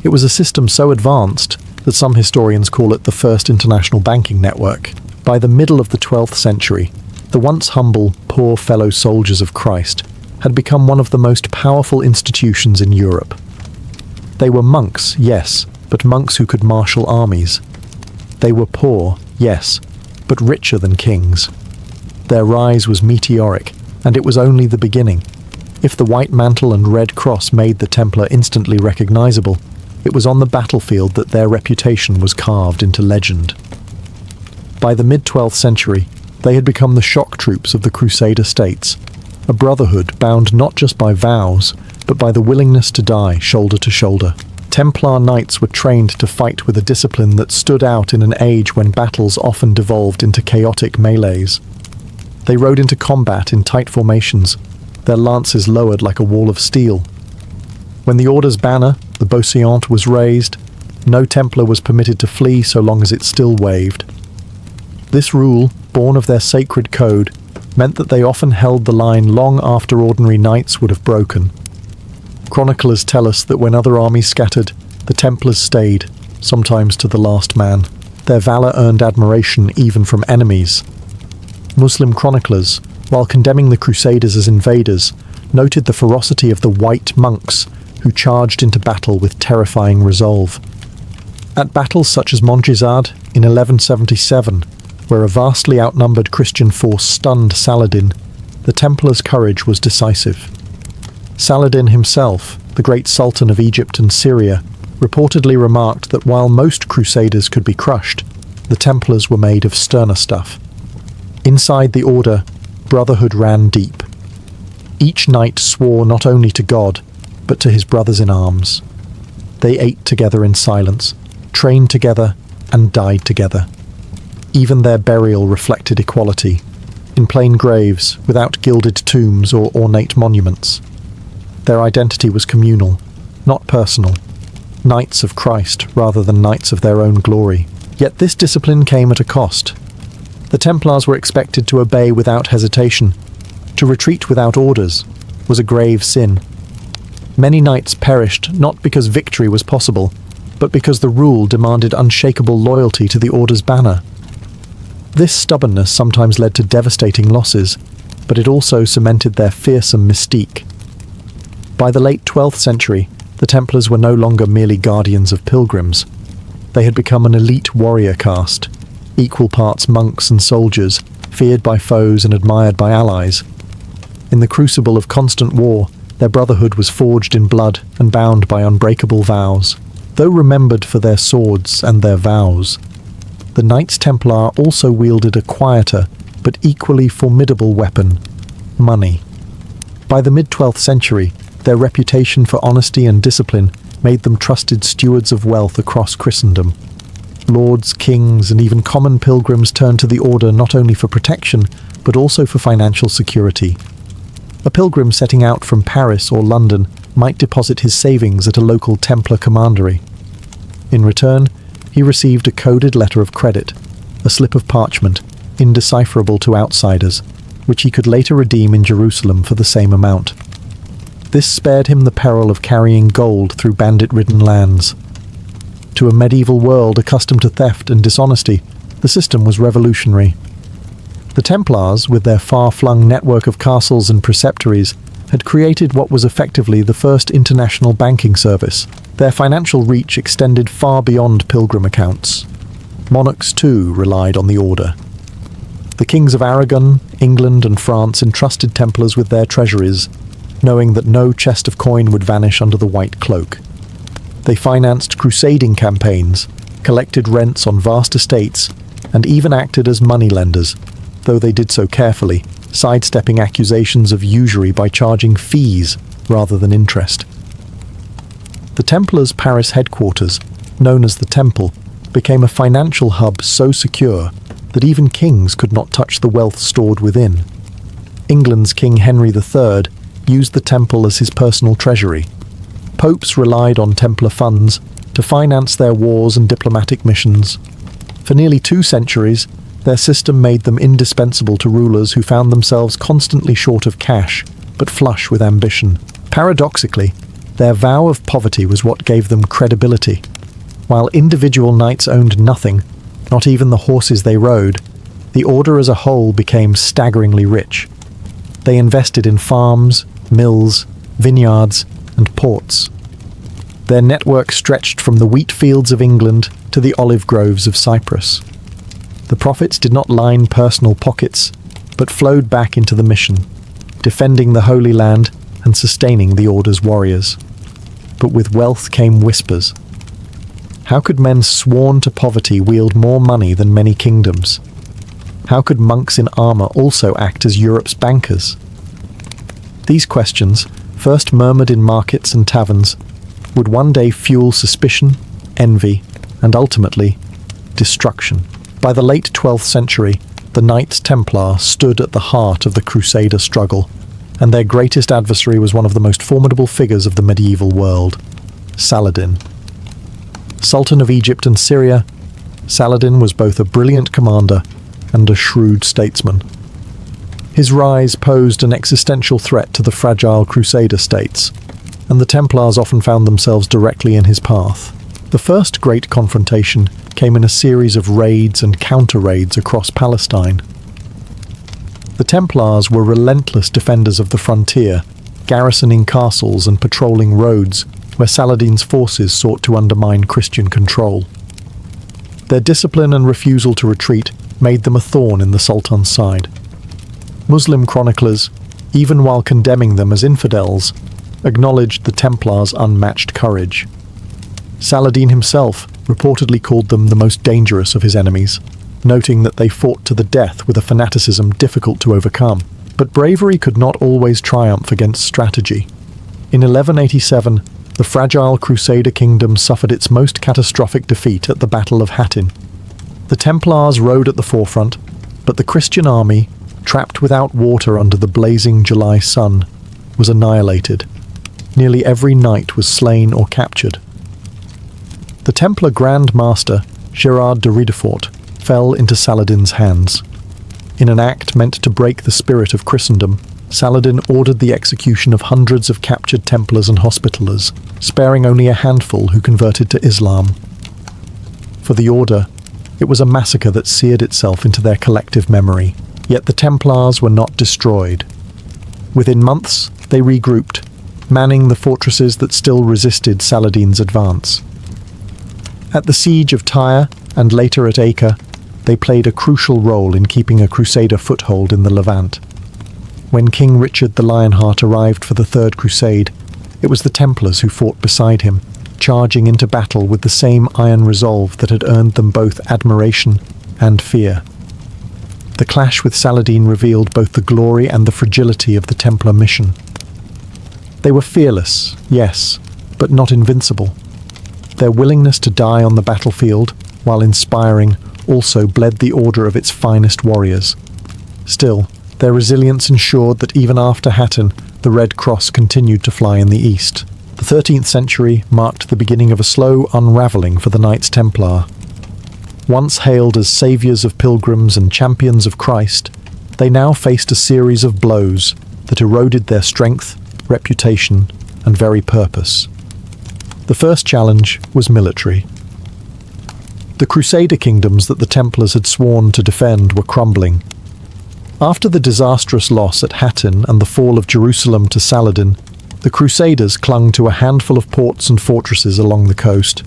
It was a system so advanced that some historians call it the first international banking network. By the middle of the 12th century, the once humble, poor fellow soldiers of Christ had become one of the most powerful institutions in Europe. They were monks, yes, but monks who could marshal armies. They were poor, yes, but richer than kings. Their rise was meteoric, and it was only the beginning. If the white mantle and red cross made the Templar instantly recognizable, it was on the battlefield that their reputation was carved into legend. By the mid-12th century, they had become the shock troops of the Crusader states, a brotherhood bound not just by vows, but by the willingness to die shoulder to shoulder. Templar knights were trained to fight with a discipline that stood out in an age when battles often devolved into chaotic melees. They rode into combat in tight formations, their lances lowered like a wall of steel. When the order's banner, the Beauseant, was raised, no Templar was permitted to flee so long as it still waved. This rule, born of their sacred code, meant that they often held the line long after ordinary knights would have broken. Chroniclers tell us that when other armies scattered, the Templars stayed, sometimes to the last man. Their valour earned admiration even from enemies. Muslim chroniclers, while condemning the Crusaders as invaders, noted the ferocity of the white monks who charged into battle with terrifying resolve. At battles such as Montgisard in 1177, where a vastly outnumbered Christian force stunned Saladin, the Templars' courage was decisive. Saladin himself, the great Sultan of Egypt and Syria, reportedly remarked that while most Crusaders could be crushed, the Templars were made of sterner stuff. Inside the order, brotherhood ran deep. Each knight swore not only to God, but to his brothers in arms. They ate together in silence, trained together, and died together. Even their burial reflected equality, in plain graves, without gilded tombs or ornate monuments. Their identity was communal, not personal. Knights of Christ rather than knights of their own glory. Yet this discipline came at a cost. The Templars were expected to obey without hesitation. To retreat without orders was a grave sin. Many knights perished not because victory was possible, but because the rule demanded unshakable loyalty to the order's banner. This stubbornness sometimes led to devastating losses, but it also cemented their fearsome mystique. By the late 12th century, the Templars were no longer merely guardians of pilgrims. They had become an elite warrior caste, equal parts monks and soldiers, feared by foes and admired by allies. In the crucible of constant war, their brotherhood was forged in blood and bound by unbreakable vows. Though remembered for their swords and their vows, the Knights Templar also wielded a quieter but equally formidable weapon: money. By the mid-12th century, their reputation for honesty and discipline made them trusted stewards of wealth across Christendom. Lords, kings, and even common pilgrims turned to the order not only for protection, but also for financial security. A pilgrim setting out from Paris or London might deposit his savings at a local Templar commandery. In return, he received a coded letter of credit, a slip of parchment, indecipherable to outsiders, which he could later redeem in Jerusalem for the same amount. This spared him the peril of carrying gold through bandit-ridden lands. To a medieval world accustomed to theft and dishonesty, the system was revolutionary. The Templars, with their far-flung network of castles and preceptories, had created what was effectively the first international banking service. Their financial reach extended far beyond pilgrim accounts. Monarchs, too, relied on the order. The kings of Aragon, England, and France entrusted Templars with their treasuries, knowing that no chest of coin would vanish under the white cloak. They financed crusading campaigns, collected rents on vast estates, and even acted as moneylenders, though they did so carefully, sidestepping accusations of usury by charging fees rather than interest. The Templars' Paris headquarters, known as the Temple, became a financial hub so secure that even kings could not touch the wealth stored within. England's King Henry III used the Temple as his personal treasury. Popes relied on Templar funds to finance their wars and diplomatic missions. For nearly 2 centuries, their system made them indispensable to rulers who found themselves constantly short of cash, but flush with ambition. Paradoxically, their vow of poverty was what gave them credibility. While individual knights owned nothing, not even the horses they rode, the order as a whole became staggeringly rich. They invested in farms, mills, vineyards, and ports. Their network stretched from the wheat fields of England to the olive groves of Cyprus. The profits did not line personal pockets, but flowed back into the mission, defending the Holy Land and sustaining the Order's warriors. But with wealth came whispers. How could men sworn to poverty wield more money than many kingdoms? How could monks in armor also act as Europe's bankers? These questions, first murmured in markets and taverns, would one day fuel suspicion, envy, and ultimately, destruction. By the late 12th century, the Knights Templar stood at the heart of the Crusader struggle, and their greatest adversary was one of the most formidable figures of the medieval world, Saladin. Sultan of Egypt and Syria, Saladin was both a brilliant commander and a shrewd statesman. His rise posed an existential threat to the fragile Crusader states, and the Templars often found themselves directly in his path. The first great confrontation came in a series of raids and counter-raids across Palestine. The Templars were relentless defenders of the frontier, garrisoning castles and patrolling roads where Saladin's forces sought to undermine Christian control. Their discipline and refusal to retreat made them a thorn in the Sultan's side. Muslim chroniclers, even while condemning them as infidels, acknowledged the Templars' unmatched courage. Saladin himself reportedly called them the most dangerous of his enemies, noting that they fought to the death with a fanaticism difficult to overcome. But bravery could not always triumph against strategy. In 1187, the fragile Crusader kingdom suffered its most catastrophic defeat at the Battle of Hattin. The Templars rode at the forefront, but the Christian army, trapped without water under the blazing July sun, was annihilated. Nearly every knight was slain or captured. The Templar Grand Master, Gerard de Ridefort, fell into Saladin's hands. In an act meant to break the spirit of Christendom, Saladin ordered the execution of hundreds of captured Templars and Hospitallers, sparing only a handful who converted to Islam. For the Order, it was a massacre that seared itself into their collective memory, yet the Templars were not destroyed. Within months, they regrouped, manning the fortresses that still resisted Saladin's advance. At the siege of Tyre, and later at Acre, they played a crucial role in keeping a Crusader foothold in the Levant. When King Richard the Lionheart arrived for the Third Crusade, it was the Templars who fought beside him, charging into battle with the same iron resolve that had earned them both admiration and fear. The clash with Saladin revealed both the glory and the fragility of the Templar mission. They were fearless, yes, but not invincible. Their willingness to die on the battlefield, while inspiring, also bled the Order of its finest warriors. Still, their resilience ensured that even after Hattin, the Red Cross continued to fly in the east. The 13th century marked the beginning of a slow unravelling for the Knights Templar. Once hailed as saviours of pilgrims and champions of Christ, they now faced a series of blows that eroded their strength, reputation, and very purpose. The first challenge was military. The Crusader kingdoms that the Templars had sworn to defend were crumbling. After the disastrous loss at Hattin and the fall of Jerusalem to Saladin, the Crusaders clung to a handful of ports and fortresses along the coast.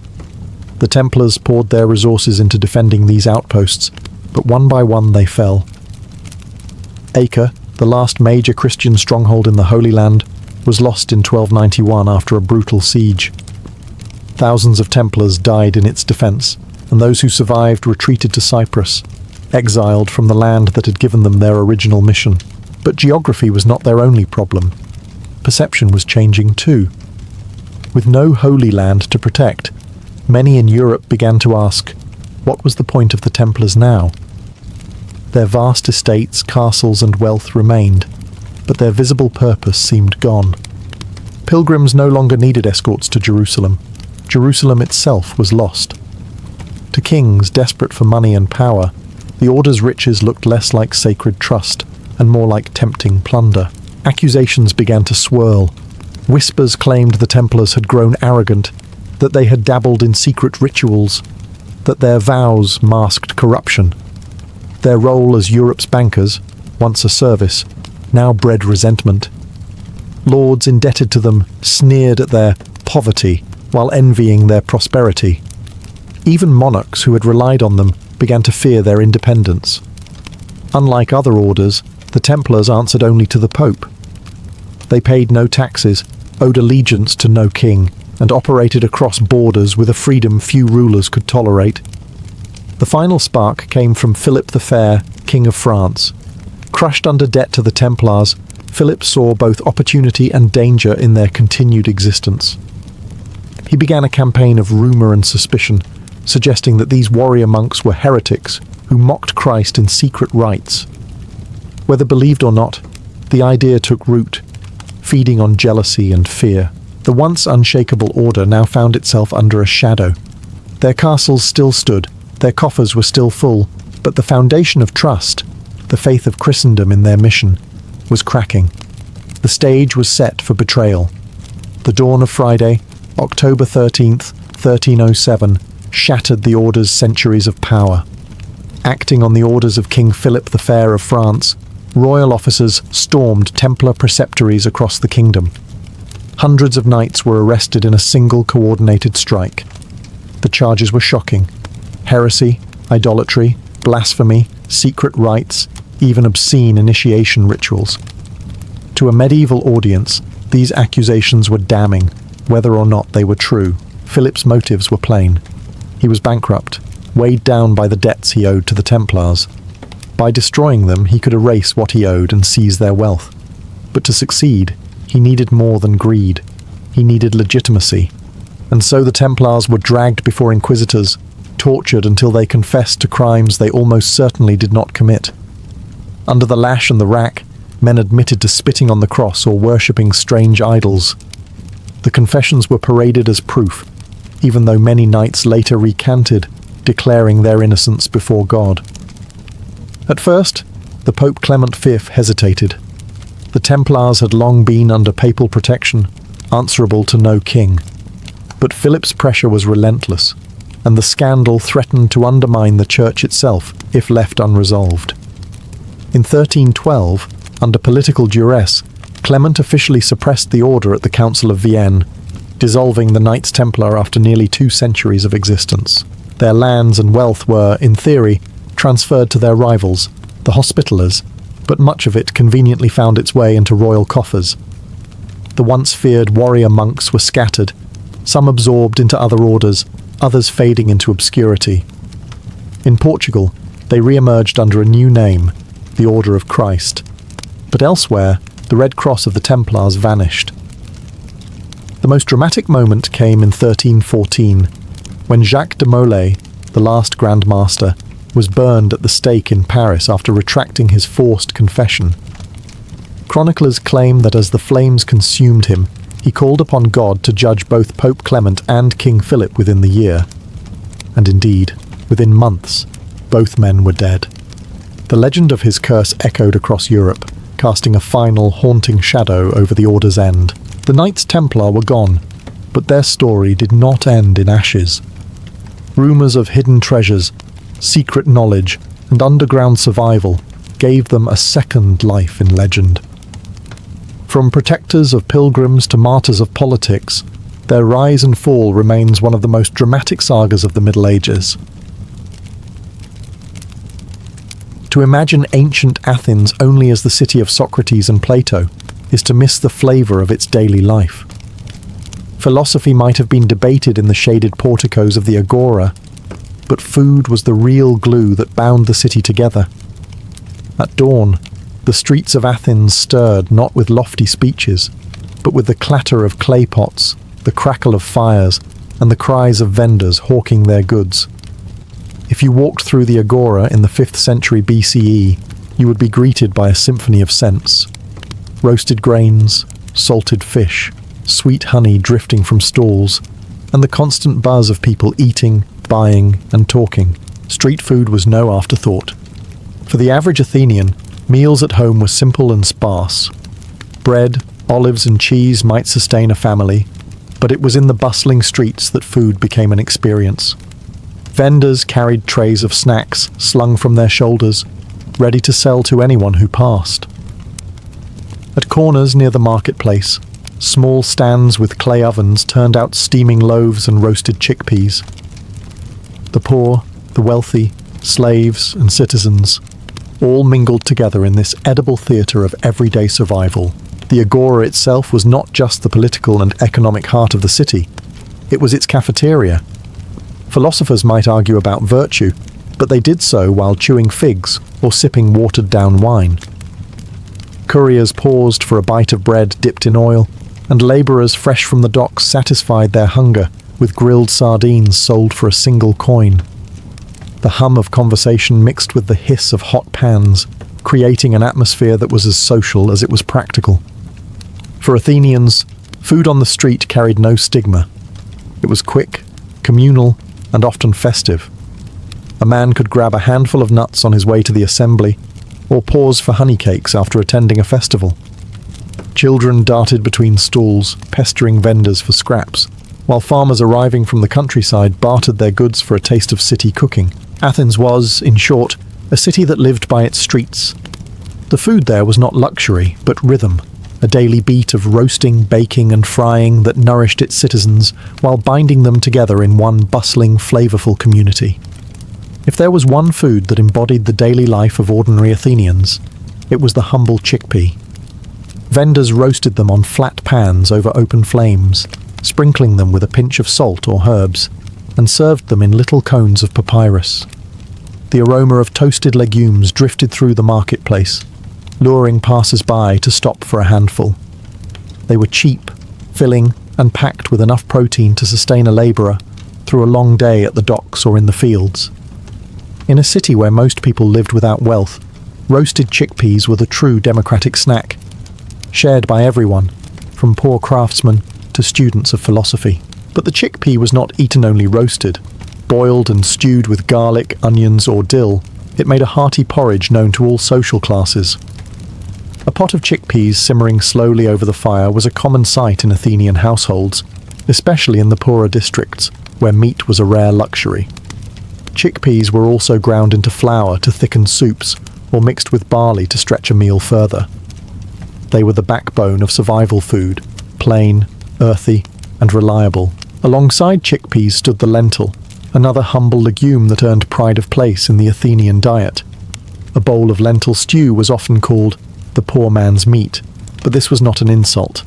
The Templars poured their resources into defending these outposts, but one by one they fell. Acre, the last major Christian stronghold in the Holy Land, was lost in 1291 after a brutal siege. Thousands of Templars died in its defence, and those who survived retreated to Cyprus, exiled from the land that had given them their original mission. But geography was not their only problem. Perception was changing too. With no Holy Land to protect, many in Europe began to ask, what was the point of the Templars now? Their vast estates, castles, and wealth remained, but their visible purpose seemed gone. Pilgrims no longer needed escorts to Jerusalem. Jerusalem itself was lost. To kings desperate for money and power, the Order's riches looked less like sacred trust and more like tempting plunder. Accusations began to swirl. Whispers claimed the Templars had grown arrogant, that they had dabbled in secret rituals, that their vows masked corruption. Their role as Europe's bankers, once a service, now bred resentment. Lords indebted to them sneered at their poverty while envying their prosperity. Even monarchs who had relied on them began to fear their independence. Unlike other orders, the Templars answered only to the Pope. They paid no taxes, owed allegiance to no king, and operated across borders with a freedom few rulers could tolerate. The final spark came from Philip the Fair, King of France. Crushed under debt to the Templars, Philip saw both opportunity and danger in their continued existence. He began a campaign of rumour and suspicion, suggesting that these warrior monks were heretics who mocked Christ in secret rites. Whether believed or not, the idea took root, feeding on jealousy and fear. The once unshakable order now found itself under a shadow. Their castles still stood, their coffers were still full, but the foundation of trust, the faith of Christendom in their mission, was cracking. The stage was set for betrayal. The dawn of Friday, October 13th, 1307, shattered the Order's centuries of power. Acting on the orders of King Philip the Fair of France, royal officers stormed Templar preceptories across the kingdom. Hundreds of knights were arrested in a single coordinated strike. The charges were shocking: heresy, idolatry, blasphemy, secret rites, even obscene initiation rituals. To a medieval audience, these accusations were damning, whether or not they were true. Philip's motives were plain. He was bankrupt, weighed down by the debts he owed to the Templars. By destroying them, he could erase what he owed and seize their wealth. But to succeed, he needed more than greed. He needed legitimacy. And so the Templars were dragged before inquisitors, tortured until they confessed to crimes they almost certainly did not commit. Under the lash and the rack, men admitted to spitting on the cross or worshipping strange idols. The confessions were paraded as proof, even though many knights later recanted, declaring their innocence before God. At first, the Pope Clement V hesitated. The Templars had long been under papal protection, answerable to no king. But Philip's pressure was relentless, and the scandal threatened to undermine the church itself if left unresolved. In 1312, under political duress, Clement officially suppressed the order at the Council of Vienne, dissolving the Knights Templar after nearly 2 centuries of existence. Their lands and wealth were, in theory, transferred to their rivals, the Hospitallers, but much of it conveniently found its way into royal coffers. The once feared warrior monks were scattered, some absorbed into other orders, others fading into obscurity. In Portugal, they re-emerged under a new name, the Order of Christ. But elsewhere, the Red Cross of the Templars vanished. The most dramatic moment came in 1314, when Jacques de Molay, the last Grand Master, was burned at the stake in Paris after retracting his forced confession. Chroniclers claim that as the flames consumed him, he called upon God to judge both Pope Clement and King Philip within the year. And indeed, within months, both men were dead. The legend of his curse echoed across Europe, casting a final, haunting shadow over the Order's end. The Knights Templar were gone, but their story did not end in ashes. Rumours of hidden treasures, secret knowledge, and underground survival gave them a second life in legend. From protectors of pilgrims to martyrs of politics, their rise and fall remains one of the most dramatic sagas of the Middle Ages. To imagine ancient Athens only as the city of Socrates and Plato is to miss the flavour of its daily life. Philosophy might have been debated in the shaded porticos of the agora, but food was the real glue that bound the city together. At dawn, the streets of Athens stirred not with lofty speeches, but with the clatter of clay pots, the crackle of fires, and the cries of vendors hawking their goods. If you walked through the agora in the 5th century BCE, you would be greeted by a symphony of scents. Roasted grains, salted fish, sweet honey drifting from stalls, and the constant buzz of people eating, buying, and talking. Street food was no afterthought. For the average Athenian, meals at home were simple and sparse. Bread, olives, and cheese might sustain a family, but it was in the bustling streets that food became an experience. Vendors carried trays of snacks slung from their shoulders, ready to sell to anyone who passed. At corners near the marketplace, small stands with clay ovens turned out steaming loaves and roasted chickpeas. The poor, the wealthy, slaves, and citizens all mingled together in this edible theatre of everyday survival. The agora itself was not just the political and economic heart of the city. It was its cafeteria. Philosophers might argue about virtue, but they did so while chewing figs or sipping watered-down wine. Couriers paused for a bite of bread dipped in oil, and labourers fresh from the docks satisfied their hunger with grilled sardines sold for a single coin. The hum of conversation mixed with the hiss of hot pans, creating an atmosphere that was as social as it was practical. For Athenians, food on the street carried no stigma. It was quick, communal, and often festive. A man could grab a handful of nuts on his way to the assembly, or pause for honey cakes after attending a festival. Children darted between stalls, pestering vendors for scraps, while farmers arriving from the countryside bartered their goods for a taste of city cooking. Athens was, in short, a city that lived by its streets. The food there was not luxury, but rhythm, a daily beat of roasting, baking and frying that nourished its citizens while binding them together in one bustling, flavourful community. If there was one food that embodied the daily life of ordinary Athenians, it was the humble chickpea. Vendors roasted them on flat pans over open flames, sprinkling them with a pinch of salt or herbs, and served them in little cones of papyrus. The aroma of toasted legumes drifted through the marketplace, luring passers-by to stop for a handful. They were cheap, filling, and packed with enough protein to sustain a labourer through a long day at the docks or in the fields. In a city where most people lived without wealth, roasted chickpeas were the true democratic snack, shared by everyone, from poor craftsmen to students of philosophy. But the chickpea was not eaten only roasted. Boiled and stewed with garlic, onions or dill, it made a hearty porridge known to all social classes. A pot of chickpeas simmering slowly over the fire was a common sight in Athenian households, especially in the poorer districts, where meat was a rare luxury. Chickpeas were also ground into flour to thicken soups, or mixed with barley to stretch a meal further. They were the backbone of survival food, plain, earthy, and reliable. Alongside chickpeas stood the lentil, another humble legume that earned pride of place in the Athenian diet. A bowl of lentil stew was often called the poor man's meat, but this was not an insult.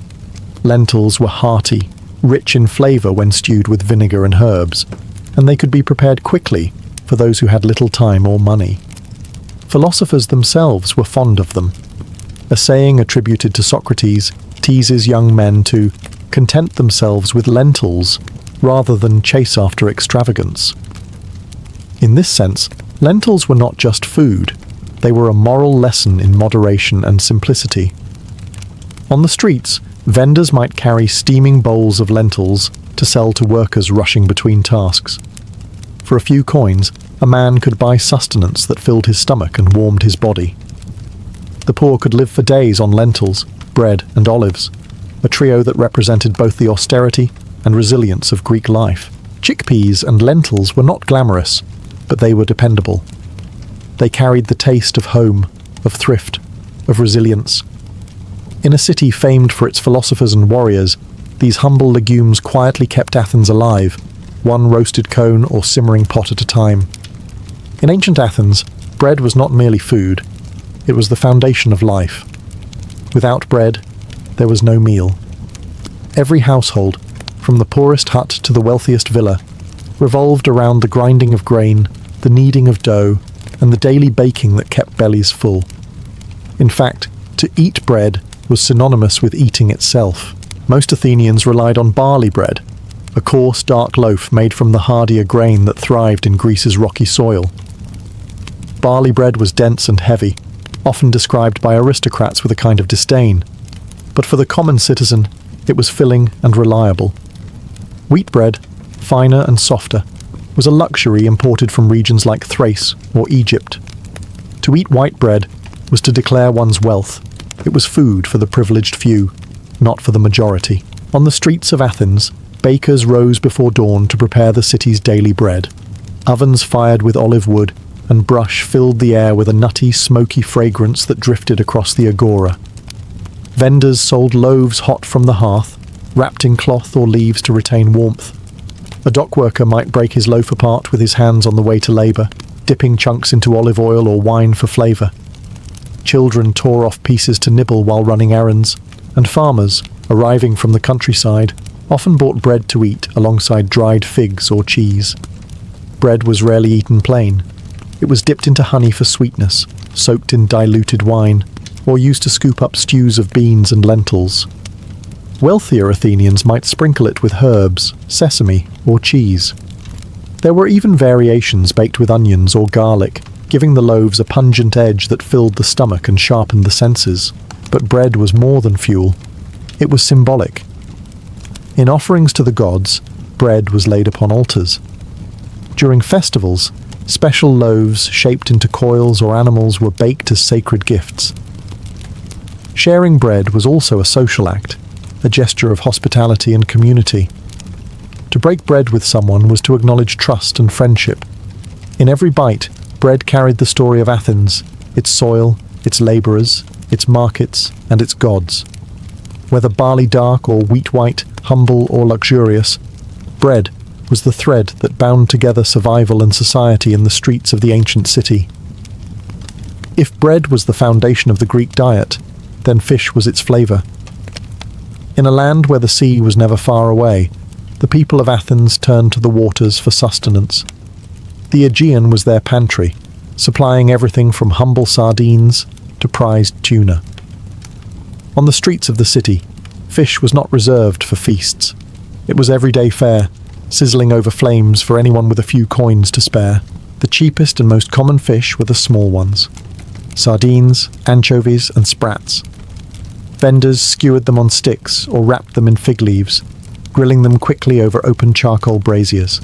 Lentils were hearty, rich in flavour when stewed with vinegar and herbs, and they could be prepared quickly for those who had little time or money. Philosophers themselves were fond of them. A saying attributed to Socrates teases young men to content themselves with lentils rather than chase after extravagance. In this sense, lentils were not just food, they were a moral lesson in moderation and simplicity. On the streets, vendors might carry steaming bowls of lentils to sell to workers rushing between tasks. For a few coins, a man could buy sustenance that filled his stomach and warmed his body. The poor could live for days on lentils, bread and olives, a trio that represented both the austerity and resilience of Greek life. Chickpeas and lentils were not glamorous, but they were dependable. They carried the taste of home, of thrift, of resilience. In a city famed for its philosophers and warriors, these humble legumes quietly kept Athens alive, one roasted cone or simmering pot at a time. In ancient Athens, bread was not merely food, it was the foundation of life. Without bread, there was no meal. Every household, from the poorest hut to the wealthiest villa, revolved around the grinding of grain, the kneading of dough, and the daily baking that kept bellies full. In fact, to eat bread was synonymous with eating itself. Most Athenians relied on barley bread, a coarse, dark loaf made from the hardier grain that thrived in Greece's rocky soil. Barley bread was dense and heavy, often described by aristocrats with a kind of disdain, but for the common citizen, it was filling and reliable. Wheat bread, finer and softer, was a luxury imported from regions like Thrace or Egypt. To eat white bread was to declare one's wealth. It was food for the privileged few, not for the majority. On the streets of Athens, bakers rose before dawn to prepare the city's daily bread. Ovens fired with olive wood and brush filled the air with a nutty, smoky fragrance that drifted across the agora. Vendors sold loaves hot from the hearth, wrapped in cloth or leaves to retain warmth. A dock worker might break his loaf apart with his hands on the way to labour, dipping chunks into olive oil or wine for flavour. Children tore off pieces to nibble while running errands, and farmers, arriving from the countryside, often bought bread to eat alongside dried figs or cheese. Bread was rarely eaten plain. It was dipped into honey for sweetness, soaked in diluted wine, or used to scoop up stews of beans and lentils. Wealthier Athenians might sprinkle it with herbs, sesame, or cheese. There were even variations baked with onions or garlic, giving the loaves a pungent edge that filled the stomach and sharpened the senses. But bread was more than fuel. It was symbolic. In offerings to the gods, bread was laid upon altars. During festivals, special loaves shaped into coils or animals were baked as sacred gifts. Sharing bread was also a social act, a gesture of hospitality and community. To break bread with someone was to acknowledge trust and friendship. In every bite, bread carried the story of Athens, its soil, its labourers, its markets, and its gods. Whether barley dark or wheat white, humble or luxurious, bread was the thread that bound together survival and society in the streets of the ancient city. If bread was the foundation of the Greek diet, then fish was its flavour. In a land where the sea was never far away, the people of Athens turned to the waters for sustenance. The Aegean was their pantry, supplying everything from humble sardines to prized tuna. On the streets of the city, fish was not reserved for feasts. It was everyday fare, sizzling over flames for anyone with a few coins to spare. The cheapest and most common fish were the small ones: sardines, anchovies, and sprats. Vendors skewered them on sticks or wrapped them in fig leaves, grilling them quickly over open charcoal braziers.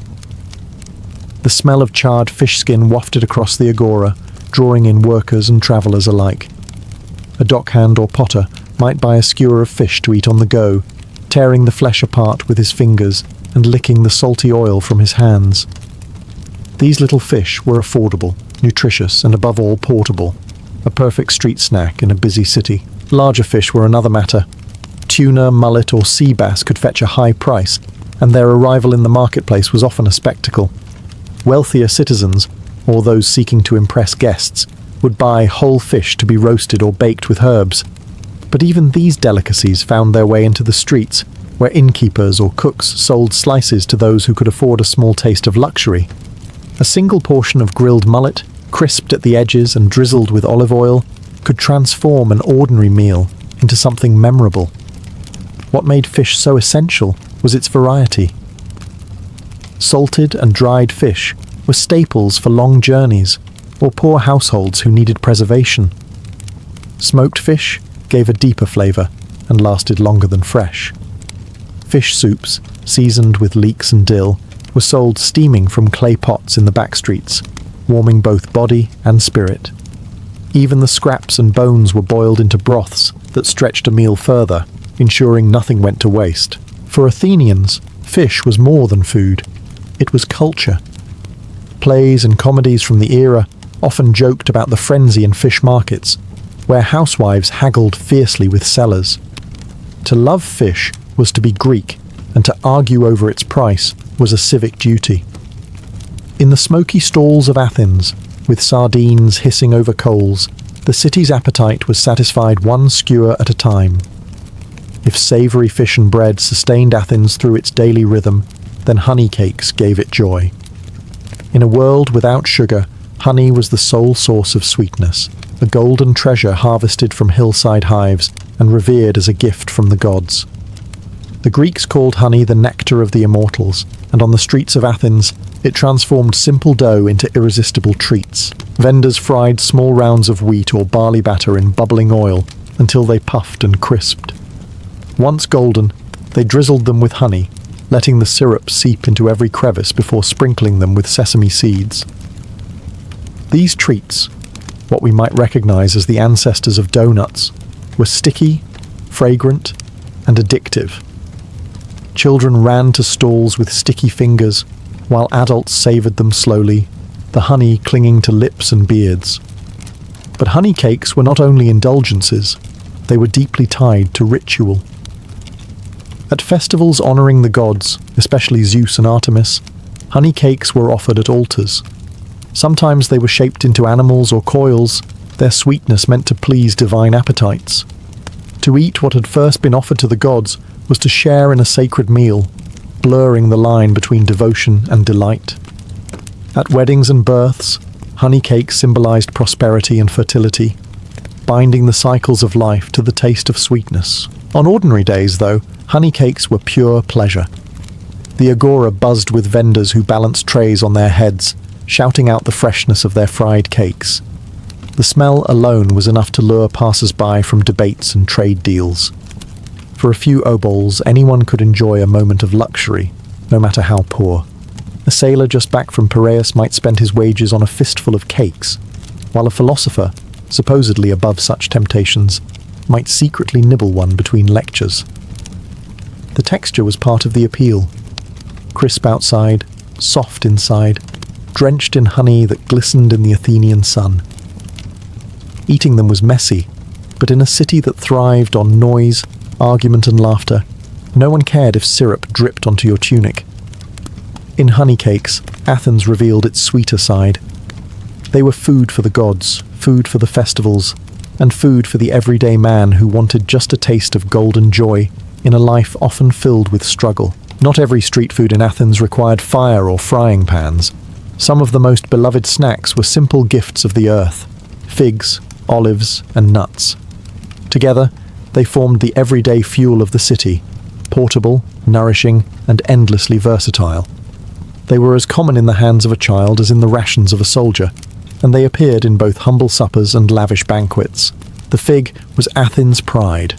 The smell of charred fish skin wafted across the agora, drawing in workers and travellers alike. A dockhand or potter might buy a skewer of fish to eat on the go, tearing the flesh apart with his fingers and licking the salty oil from his hands. These little fish were affordable, nutritious, and above all portable, a perfect street snack in a busy city. Larger fish were another matter. Tuna, mullet, or sea bass could fetch a high price, and their arrival in the marketplace was often a spectacle. Wealthier citizens, or those seeking to impress guests, would buy whole fish to be roasted or baked with herbs. But even these delicacies found their way into the streets, where innkeepers or cooks sold slices to those who could afford a small taste of luxury. A single portion of grilled mullet, crisped at the edges and drizzled with olive oil, could transform an ordinary meal into something memorable. What made fish so essential was its variety. Salted and dried fish were staples for long journeys or poor households who needed preservation. Smoked fish gave a deeper flavour and lasted longer than fresh. Fish soups, seasoned with leeks and dill, were sold steaming from clay pots in the back streets, warming both body and spirit. Even the scraps and bones were boiled into broths that stretched a meal further, ensuring nothing went to waste. For Athenians, fish was more than food. It was culture. Plays and comedies from the era often joked about the frenzy in fish markets, where housewives haggled fiercely with sellers. To love fish was to be Greek, and to argue over its price was a civic duty. In the smoky stalls of Athens, with sardines hissing over coals, the city's appetite was satisfied one skewer at a time. If savoury fish and bread sustained Athens through its daily rhythm, then honey cakes gave it joy. In a world without sugar, honey was the sole source of sweetness, a golden treasure harvested from hillside hives and revered as a gift from the gods. The Greeks called honey the nectar of the immortals, and on the streets of Athens, it transformed simple dough into irresistible treats. Vendors fried small rounds of wheat or barley batter in bubbling oil until they puffed and crisped. Once golden, they drizzled them with honey, letting the syrup seep into every crevice before sprinkling them with sesame seeds. These treats, what we might recognize as the ancestors of donuts, were sticky, fragrant, and addictive. Children ran to stalls with sticky fingers, while adults savoured them slowly, the honey clinging to lips and beards. But honey cakes were not only indulgences, they were deeply tied to ritual. At festivals honouring the gods, especially Zeus and Artemis, honey cakes were offered at altars. Sometimes they were shaped into animals or coils, their sweetness meant to please divine appetites. To eat what had first been offered to the gods was to share in a sacred meal, blurring the line between devotion and delight. At weddings and births, honey cakes symbolized prosperity and fertility, binding the cycles of life to the taste of sweetness. On ordinary days, though, honey cakes were pure pleasure. The agora buzzed with vendors who balanced trays on their heads, shouting out the freshness of their fried cakes. The smell alone was enough to lure passers-by from debates and trade deals. For a few obols, anyone could enjoy a moment of luxury, no matter how poor. A sailor just back from Piraeus might spend his wages on a fistful of cakes, while a philosopher, supposedly above such temptations, might secretly nibble one between lectures. The texture was part of the appeal. Crisp outside, soft inside, drenched in honey that glistened in the Athenian sun. Eating them was messy, but in a city that thrived on noise, argument and laughter, no one cared if syrup dripped onto your tunic. In honey cakes, Athens revealed its sweeter side. They were food for the gods, food for the festivals, and food for the everyday man who wanted just a taste of golden joy in a life often filled with struggle. Not every street food in Athens required fire or frying pans. Some of the most beloved snacks were simple gifts of the earth: figs, olives, and nuts. Together, they formed the everyday fuel of the city, portable, nourishing, and endlessly versatile. They were as common in the hands of a child as in the rations of a soldier, and they appeared in both humble suppers and lavish banquets. The fig was Athens' pride.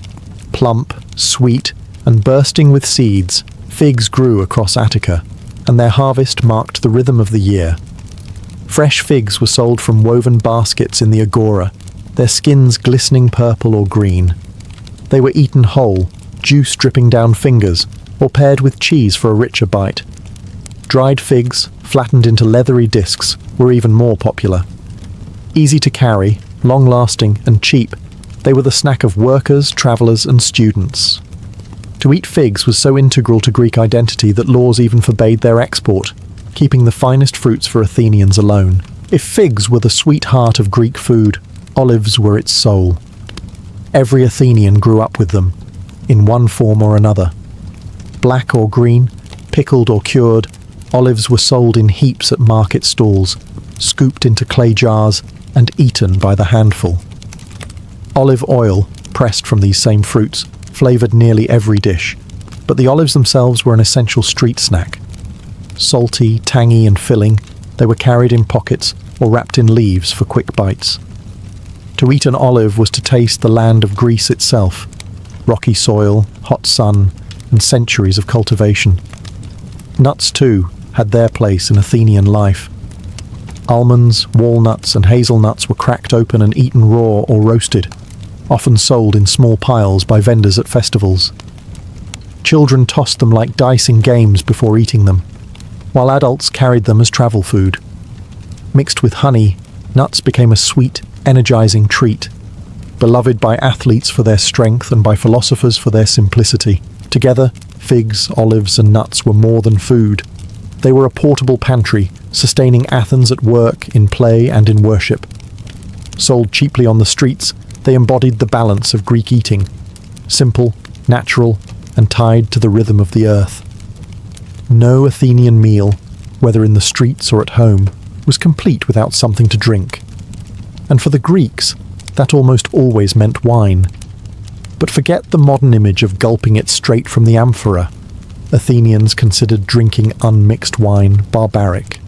Plump, sweet, and bursting with seeds, figs grew across Attica, and their harvest marked the rhythm of the year. Fresh figs were sold from woven baskets in the agora, their skins glistening purple or green. They were eaten whole, juice dripping down fingers, or paired with cheese for a richer bite. Dried figs, flattened into leathery discs, were even more popular. Easy to carry, long-lasting, and cheap, they were the snack of workers, travellers, and students. To eat figs was so integral to Greek identity that laws even forbade their export, keeping the finest fruits for Athenians alone. If figs were the sweetheart of Greek food, olives were its soul. Every Athenian grew up with them, in one form or another. Black or green, pickled or cured, olives were sold in heaps at market stalls, scooped into clay jars, and eaten by the handful. Olive oil, pressed from these same fruits, flavoured nearly every dish, but the olives themselves were an essential street snack. Salty, tangy and filling, they were carried in pockets or wrapped in leaves for quick bites. To eat an olive was to taste the land of Greece itself: rocky soil, hot sun, and centuries of cultivation. Nuts, too, had their place in Athenian life. Almonds, walnuts, and hazelnuts were cracked open and eaten raw or roasted, often sold in small piles by vendors at festivals. Children tossed them like dice in games before eating them, while adults carried them as travel food. Mixed with honey, nuts became a sweet, energizing treat, beloved by athletes for their strength and by philosophers for their simplicity. Together, figs, olives, and nuts were more than food. They were a portable pantry, sustaining Athens at work, in play, and in worship. Sold cheaply on the streets, they embodied the balance of Greek eating: simple, natural, and tied to the rhythm of the earth. No Athenian meal, whether in the streets or at home, was complete without something to drink. And for the Greeks, that almost always meant wine. But forget the modern image of gulping it straight from the amphora. Athenians considered drinking unmixed wine barbaric.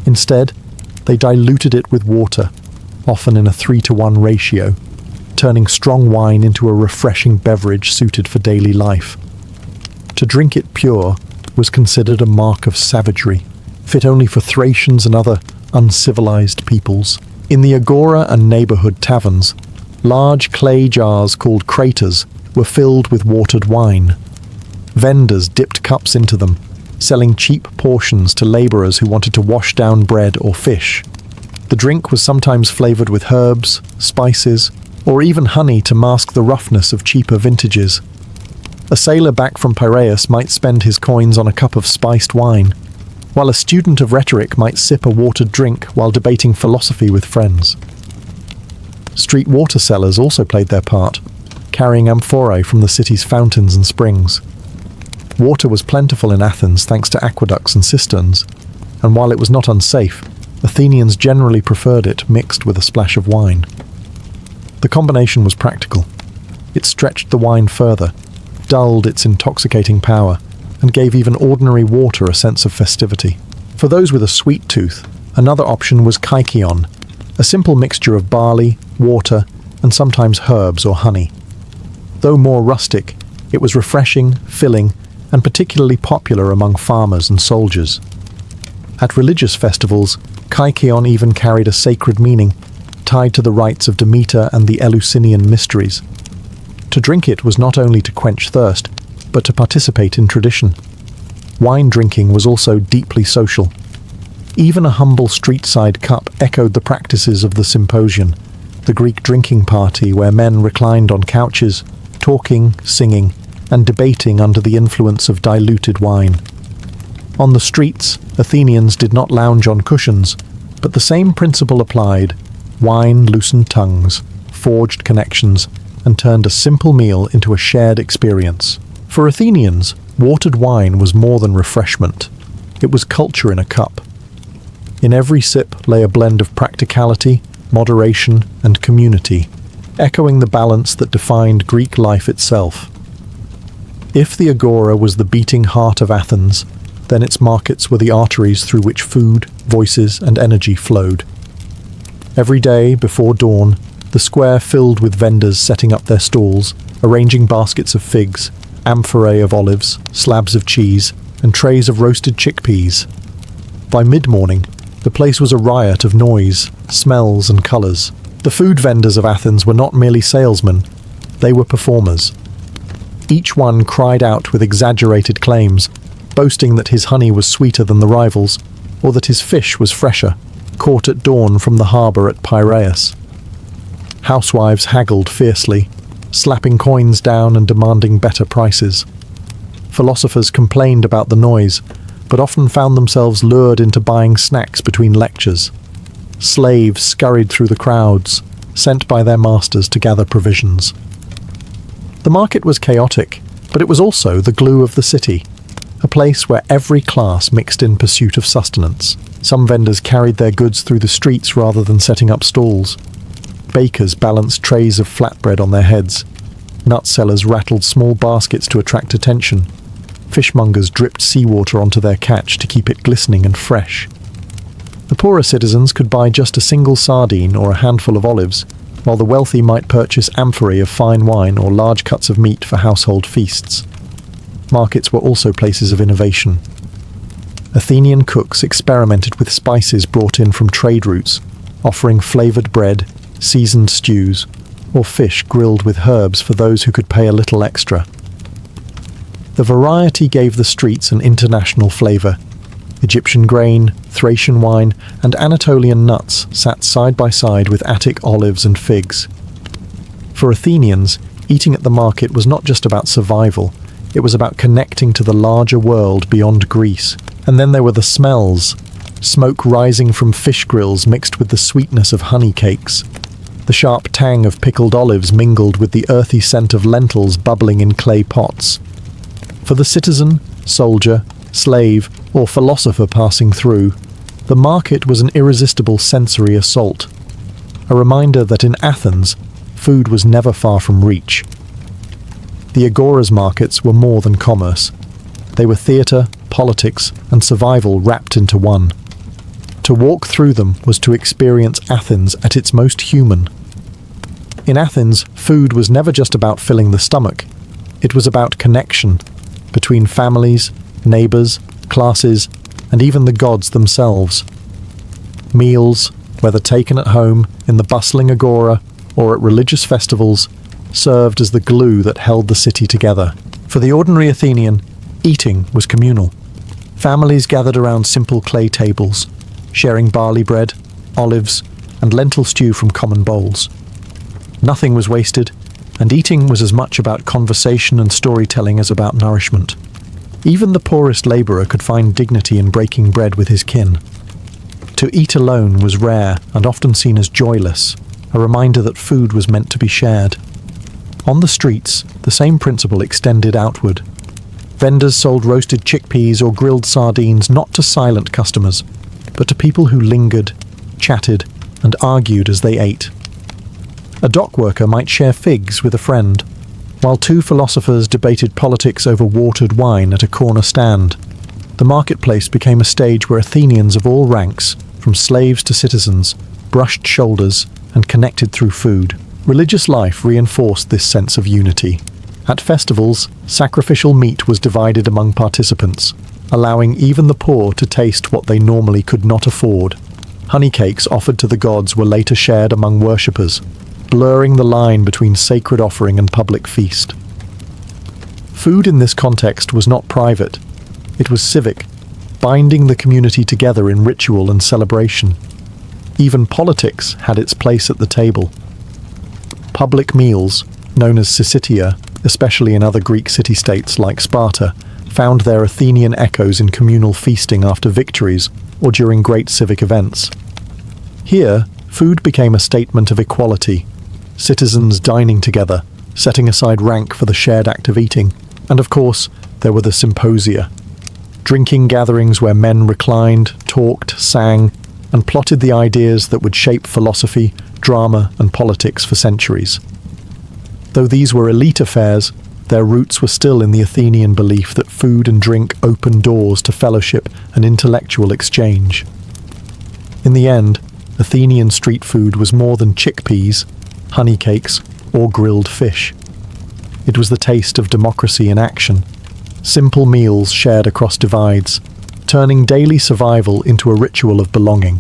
Instead, they diluted it with water, often in a 3-to-1 ratio, turning strong wine into a refreshing beverage suited for daily life. To drink it pure was considered a mark of savagery, fit only for Thracians and other uncivilized peoples. In the agora and neighborhood taverns, large clay jars called craters were filled with watered wine. Vendors dipped cups into them, selling cheap portions to laborers who wanted to wash down bread or fish. The drink was sometimes flavored with herbs, spices, or even honey to mask the roughness of cheaper vintages. A sailor back from Piraeus might spend his coins on a cup of spiced wine, while a student of rhetoric might sip a watered drink while debating philosophy with friends. Street water sellers also played their part, carrying amphorae from the city's fountains and springs. Water was plentiful in Athens thanks to aqueducts and cisterns, and while it was not unsafe, Athenians generally preferred it mixed with a splash of wine. The combination was practical. It stretched the wine further, dulled its intoxicating power, and gave even ordinary water a sense of festivity. For those with a sweet tooth, another option was kykeon, a simple mixture of barley, water, and sometimes herbs or honey. Though more rustic, it was refreshing, filling, and particularly popular among farmers and soldiers. At religious festivals, kykeon even carried a sacred meaning, tied to the rites of Demeter and the Eleusinian mysteries. To drink it was not only to quench thirst, but to participate in tradition. Wine drinking was also deeply social. Even a humble street-side cup echoed the practices of the symposium, the Greek drinking party where men reclined on couches, talking, singing, and debating under the influence of diluted wine. On the streets, Athenians did not lounge on cushions, but the same principle applied. Wine loosened tongues, forged connections, and turned a simple meal into a shared experience. For Athenians, watered wine was more than refreshment. It was culture in a cup. In every sip lay a blend of practicality, moderation, and community, echoing the balance that defined Greek life itself. If the agora was the beating heart of Athens, then its markets were the arteries through which food, voices, and energy flowed. Every day, before dawn, the square filled with vendors setting up their stalls, arranging baskets of figs, amphorae of olives, slabs of cheese, and trays of roasted chickpeas. By mid-morning, the place was a riot of noise, smells, and colours. The food vendors of Athens were not merely salesmen, they were performers. Each one cried out with exaggerated claims, boasting that his honey was sweeter than the rivals, or that his fish was fresher, caught at dawn from the harbour at Piraeus. Housewives haggled fiercely, slapping coins down and demanding better prices. Philosophers complained about the noise, but often found themselves lured into buying snacks between lectures. Slaves scurried through the crowds, sent by their masters to gather provisions. The market was chaotic, but it was also the glue of the city, a place where every class mixed in pursuit of sustenance. Some vendors carried their goods through the streets rather than setting up stalls. Bakers balanced trays of flatbread on their heads. Nut sellers rattled small baskets to attract attention. Fishmongers dripped seawater onto their catch to keep it glistening and fresh. The poorer citizens could buy just a single sardine or a handful of olives, while the wealthy might purchase amphorae of fine wine or large cuts of meat for household feasts. Markets were also places of innovation. Athenian cooks experimented with spices brought in from trade routes, offering flavoured bread, seasoned stews, or fish grilled with herbs for those who could pay a little extra. The variety gave the streets an international flavour. Egyptian grain, Thracian wine, and Anatolian nuts sat side by side with Attic olives and figs. For Athenians, eating at the market was not just about survival, it was about connecting to the larger world beyond Greece. And then there were the smells. Smoke rising from fish grills mixed with the sweetness of honey cakes. The sharp tang of pickled olives mingled with the earthy scent of lentils bubbling in clay pots. For the citizen, soldier, slave, or philosopher passing through, the market was an irresistible sensory assault. A reminder that in Athens, food was never far from reach. The agora's markets were more than commerce. They were theatre, politics, and survival wrapped into one. To walk through them was to experience Athens at its most human. In Athens, food was never just about filling the stomach. It was about connection between families, neighbours, classes, and even the gods themselves. Meals, whether taken at home, in the bustling agora, or at religious festivals, served as the glue that held the city together. For the ordinary Athenian, eating was communal. Families gathered around simple clay tables, sharing barley bread, olives, and lentil stew from common bowls. Nothing was wasted, and eating was as much about conversation and storytelling as about nourishment. Even the poorest labourer could find dignity in breaking bread with his kin. To eat alone was rare and often seen as joyless, a reminder that food was meant to be shared. On the streets, the same principle extended outward. Vendors sold roasted chickpeas or grilled sardines not to silent customers, but to people who lingered, chatted, and argued as they ate. A dock worker might share figs with a friend, while two philosophers debated politics over watered wine at a corner stand. The marketplace became a stage where Athenians of all ranks, from slaves to citizens, brushed shoulders and connected through food. Religious life reinforced this sense of unity. At festivals, sacrificial meat was divided among participants, allowing even the poor to taste what they normally could not afford. Honey cakes offered to the gods were later shared among worshippers, blurring the line between sacred offering and public feast. Food in this context was not private, it was civic, binding the community together in ritual and celebration. Even politics had its place at the table. Public meals, known as syssitia, especially in other Greek city-states like Sparta, found their Athenian echoes in communal feasting after victories or during great civic events. Here, food became a statement of equality, citizens dining together, setting aside rank for the shared act of eating, and of course, there were the symposia, drinking gatherings where men reclined, talked, sang, and plotted the ideas that would shape philosophy, drama, and politics for centuries. Though these were elite affairs, their roots were still in the Athenian belief that food and drink opened doors to fellowship and intellectual exchange. In the end, Athenian street food was more than chickpeas, honey cakes, or grilled fish. It was the taste of democracy in action, simple meals shared across divides, turning daily survival into a ritual of belonging.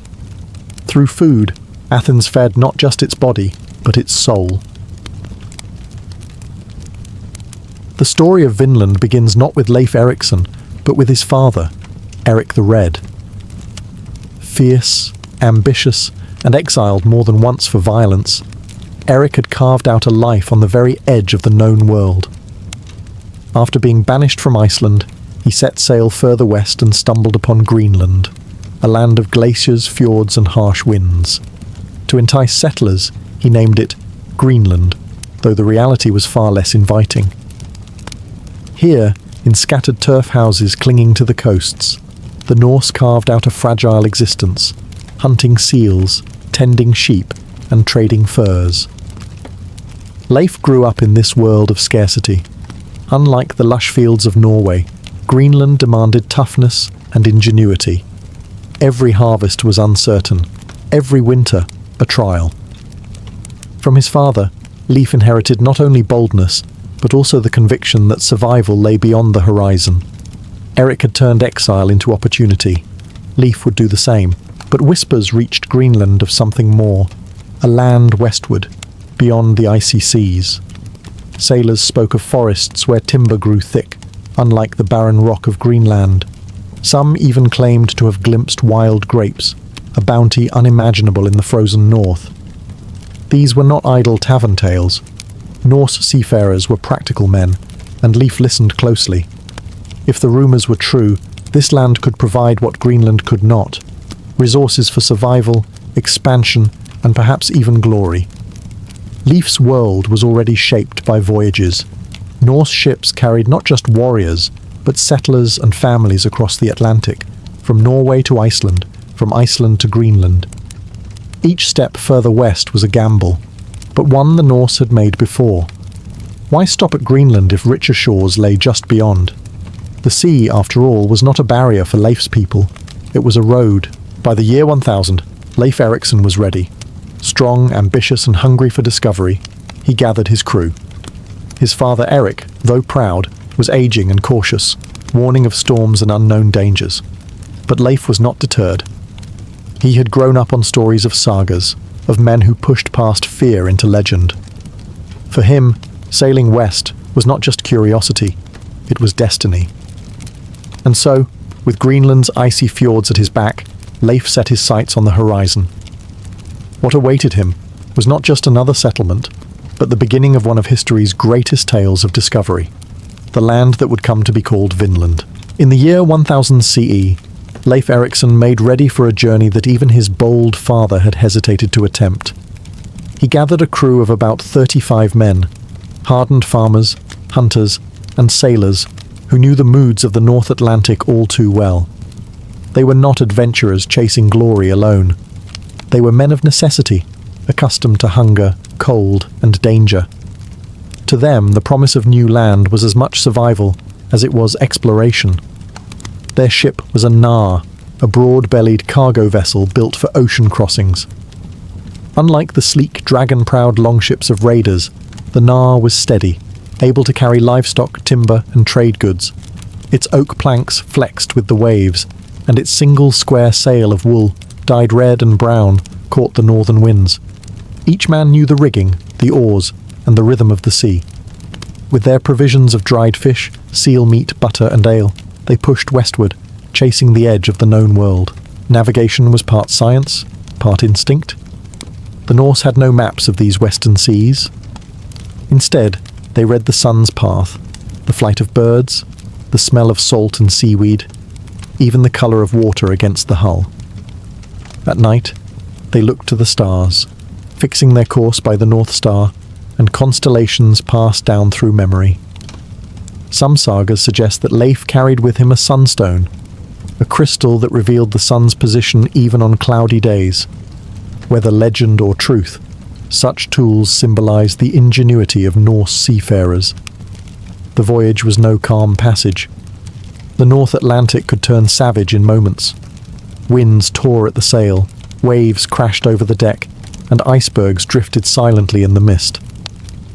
Through food, Athens fed not just its body, but its soul. The story of Vinland begins not with Leif Erikson, but with his father, Eric the Red. Fierce, ambitious, and exiled more than once for violence, Eric had carved out a life on the very edge of the known world. After being banished from Iceland, he set sail further west and stumbled upon Greenland, a land of glaciers, fjords, and harsh winds. To entice settlers, he named it Greenland, though the reality was far less inviting. Here, in scattered turf houses clinging to the coasts, the Norse carved out a fragile existence, hunting seals, tending sheep, and trading furs. Leif grew up in this world of scarcity. Unlike the lush fields of Norway, Greenland demanded toughness and ingenuity. Every harvest was uncertain, every winter a trial. From his father, Leif inherited not only boldness, but also the conviction that survival lay beyond the horizon. Eric had turned exile into opportunity. Leif would do the same, but whispers reached Greenland of something more, a land westward, beyond the icy seas. Sailors spoke of forests where timber grew thick, unlike the barren rock of Greenland. Some even claimed to have glimpsed wild grapes, a bounty unimaginable in the frozen north. These were not idle tavern tales. Norse seafarers were practical men, and Leif listened closely. If the rumours were true, this land could provide what Greenland could not: resources for survival, expansion, and perhaps even glory. Leif's world was already shaped by voyages. Norse ships carried not just warriors, but settlers and families across the Atlantic, from Norway to Iceland, from Iceland to Greenland. Each step further west was a gamble, but one the Norse had made before. Why stop at Greenland if richer shores lay just beyond? The sea, after all, was not a barrier for Leif's people. It was a road. By the year 1000, Leif Erikson was ready. Strong, ambitious, and hungry for discovery, he gathered his crew. His father Eric, though proud, was aging and cautious, warning of storms and unknown dangers. But Leif was not deterred. He had grown up on stories of sagas, of men who pushed past fear into legend. For him, sailing west was not just curiosity, it was destiny. And so, with Greenland's icy fjords at his back, Leif set his sights on the horizon. What awaited him was not just another settlement, but the beginning of one of history's greatest tales of discovery, the land that would come to be called Vinland. In the year 1000 CE, Leif Erikson made ready for a journey that even his bold father had hesitated to attempt. He gathered a crew of about 35 men, hardened farmers, hunters, and sailors who knew the moods of the North Atlantic all too well. They were not adventurers chasing glory alone. They were men of necessity, accustomed to hunger, cold, and danger. To them, the promise of new land was as much survival as it was exploration. Their ship was a nar, a broad-bellied cargo vessel built for ocean crossings. Unlike the sleek, dragon-prowed longships of raiders, the nar was steady, able to carry livestock, timber, and trade goods. Its oak planks flexed with the waves, and its single square sail of wool, dyed red and brown, caught the northern winds. Each man knew the rigging, the oars, and the rhythm of the sea. With their provisions of dried fish, seal meat, butter, and ale, they pushed westward, chasing the edge of the known world. Navigation was part science, part instinct. The Norse had no maps of these western seas, Instead, they read the sun's path, the flight of birds, the smell of salt and seaweed, even the colour of water against the hull. At night, they looked to the stars, fixing their course by the North Star, and constellations passed down through memory. Some sagas suggest that Leif carried with him a sunstone, a crystal that revealed the sun's position even on cloudy days. Whether legend or truth, such tools symbolized the ingenuity of Norse seafarers. The voyage was no calm passage. The North Atlantic could turn savage in moments. Winds tore at the sail, waves crashed over the deck, and icebergs drifted silently in the mist.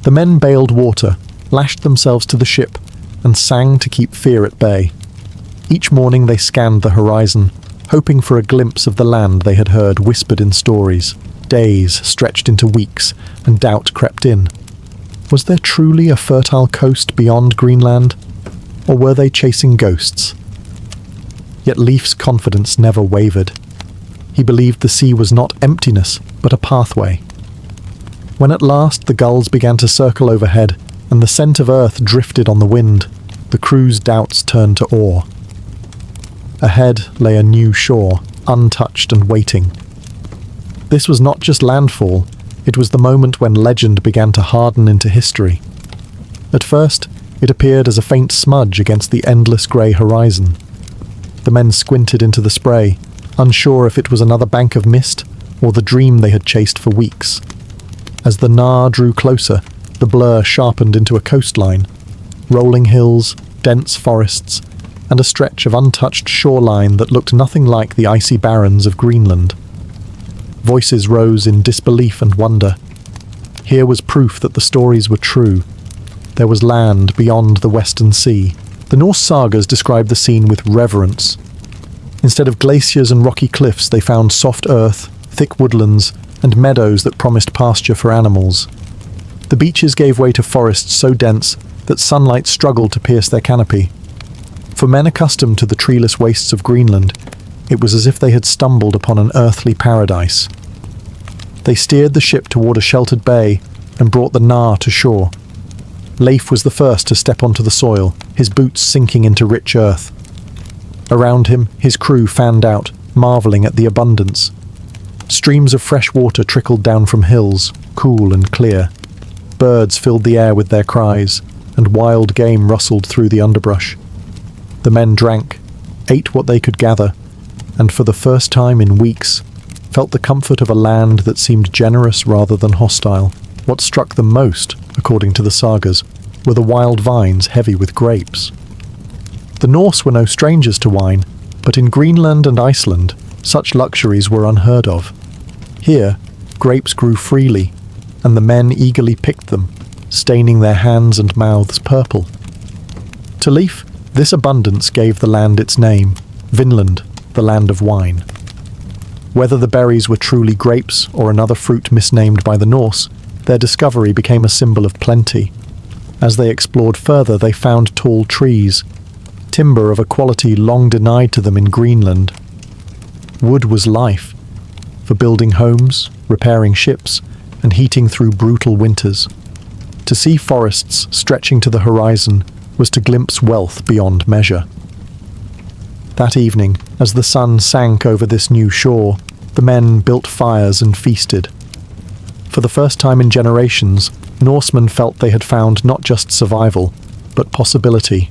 The men bailed water, lashed themselves to the ship, and sang to keep fear at bay. Each morning they scanned the horizon, hoping for a glimpse of the land they had heard whispered in stories. Days stretched into weeks, and doubt crept in. Was there truly a fertile coast beyond Greenland? Or were they chasing ghosts? Yet Leif's confidence never wavered. He believed the sea was not emptiness, but a pathway. When at last the gulls began to circle overhead, and the scent of earth drifted on the wind, the crew's doubts turned to awe. Ahead lay a new shore, untouched and waiting. This was not just landfall, it was the moment when legend began to harden into history. At first, it appeared as a faint smudge against the endless grey horizon. The men squinted into the spray, unsure if it was another bank of mist or the dream they had chased for weeks. As the Nar drew closer, the blur sharpened into a coastline. Rolling hills, dense forests, and a stretch of untouched shoreline that looked nothing like the icy barrens of Greenland. Voices rose in disbelief and wonder. Here was proof that the stories were true. There was land beyond the western sea. The Norse sagas describe the scene with reverence. Instead of glaciers and rocky cliffs, they found soft earth, thick woodlands, and meadows that promised pasture for animals. The beaches gave way to forests so dense that sunlight struggled to pierce their canopy. For men accustomed to the treeless wastes of Greenland, it was as if they had stumbled upon an earthly paradise. They steered the ship toward a sheltered bay and brought the Nar to shore. Leif was the first to step onto the soil, his boots sinking into rich earth. Around him, his crew fanned out, marveling at the abundance. Streams of fresh water trickled down from hills, cool and clear. Birds filled the air with their cries, and wild game rustled through the underbrush. The men drank, ate what they could gather, and for the first time in weeks, felt the comfort of a land that seemed generous rather than hostile. What struck them most, according to the sagas, were the wild vines heavy with grapes. The Norse were no strangers to wine, but in Greenland and Iceland, such luxuries were unheard of. Here, grapes grew freely, and the men eagerly picked them, staining their hands and mouths purple. To Leif, this abundance gave the land its name, Vinland, the land of wine. Whether the berries were truly grapes or another fruit misnamed by the Norse, their discovery became a symbol of plenty. As they explored further, they found tall trees, timber of a quality long denied to them in Greenland. Wood was life, for building homes, repairing ships, and heating through brutal winters. To see forests stretching to the horizon was to glimpse wealth beyond measure. That evening, as the sun sank over this new shore, the men built fires and feasted. For the first time in generations, Norsemen felt they had found not just survival, but possibility.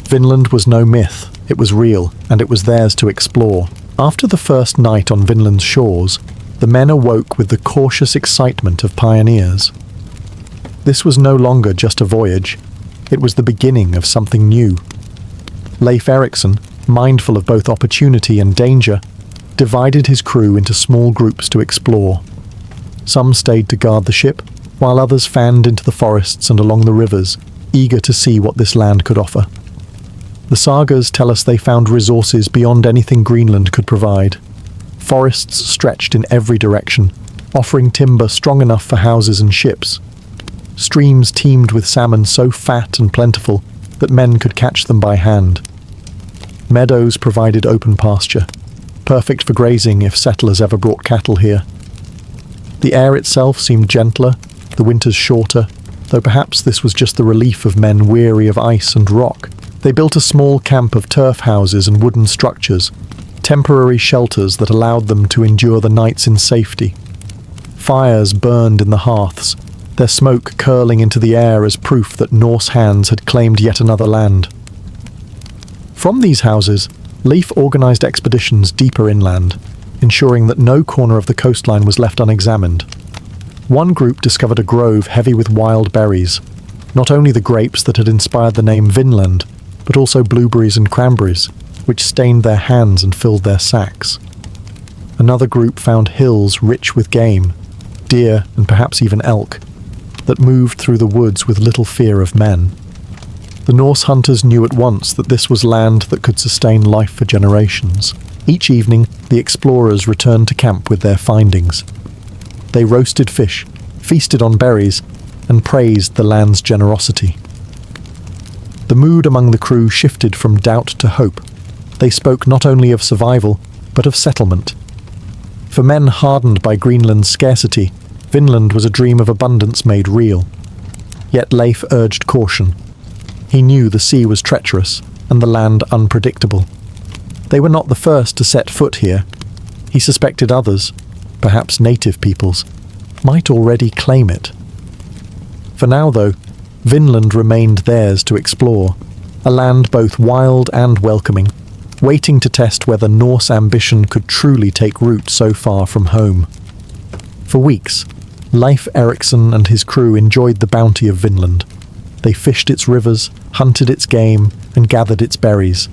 Vinland was no myth, it was real, and it was theirs to explore. After the first night on Vinland's shores, the men awoke with the cautious excitement of pioneers. This was no longer just a voyage, it was the beginning of something new. Leif Erikson, mindful of both opportunity and danger, divided his crew into small groups to explore. Some stayed to guard the ship, while others fanned into the forests and along the rivers, eager to see what this land could offer. The sagas tell us they found resources beyond anything Greenland could provide. Forests stretched in every direction, offering timber strong enough for houses and ships. Streams teemed with salmon so fat and plentiful that men could catch them by hand. Meadows provided open pasture, perfect for grazing if settlers ever brought cattle here. The air itself seemed gentler, the winters shorter, though perhaps this was just the relief of men weary of ice and rock. They built a small camp of turf houses and wooden structures, temporary shelters that allowed them to endure the nights in safety. Fires burned in the hearths, their smoke curling into the air as proof that Norse hands had claimed yet another land. From these houses, Leif organised expeditions deeper inland, ensuring that no corner of the coastline was left unexamined. One group discovered a grove heavy with wild berries, not only the grapes that had inspired the name Vinland, but also blueberries and cranberries, which stained their hands and filled their sacks. Another group found hills rich with game, deer and perhaps even elk, that moved through the woods with little fear of men. The Norse hunters knew at once that this was land that could sustain life for generations. Each evening, the explorers returned to camp with their findings. They roasted fish, feasted on berries, and praised the land's generosity. The mood among the crew shifted from doubt to hope. They spoke not only of survival, but of settlement. For men hardened by Greenland's scarcity, Vinland was a dream of abundance made real. Yet Leif urged caution. He knew the sea was treacherous and the land unpredictable. They were not the first to set foot here. He suspected others, perhaps native peoples, might already claim it. For now, though, Vinland remained theirs to explore, a land both wild and welcoming, waiting to test whether Norse ambition could truly take root so far from home. For weeks, Leif Erikson and his crew enjoyed the bounty of Vinland. They fished its rivers, hunted its game, and gathered its berries.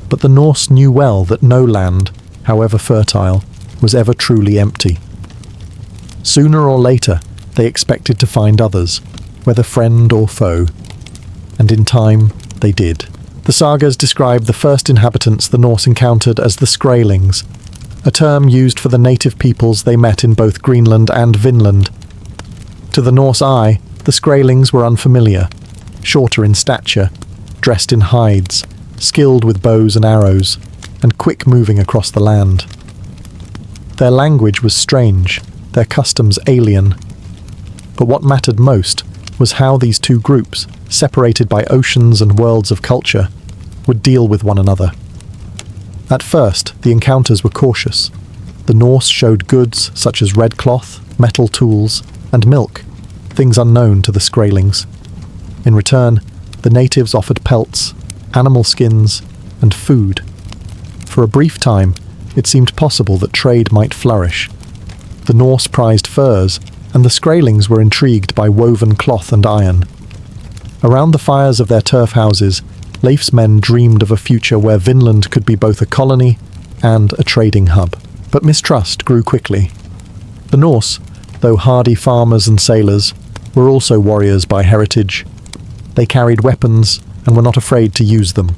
But the Norse knew well that no land, however fertile, was ever truly empty. Sooner or later, they expected to find others, whether friend or foe. And in time, they did. The sagas describe the first inhabitants the Norse encountered as the Skraelings, a term used for the native peoples they met in both Greenland and Vinland. To the Norse eye, the Skraelings were unfamiliar, shorter in stature, dressed in hides, skilled with bows and arrows, and quick-moving across the land. Their language was strange, their customs alien. But what mattered most was how these two groups, separated by oceans and worlds of culture, would deal with one another. At first, the encounters were cautious. The Norse showed goods such as red cloth, metal tools, and milk, things unknown to the Skraelings. In return, the natives offered pelts, animal skins, and food. For a brief time, it seemed possible that trade might flourish. The Norse prized furs, and the Skraelings were intrigued by woven cloth and iron. Around the fires of their turf houses, Leif's men dreamed of a future where Vinland could be both a colony and a trading hub. But mistrust grew quickly. The Norse, though hardy farmers and sailors, were also warriors by heritage. They carried weapons and were not afraid to use them.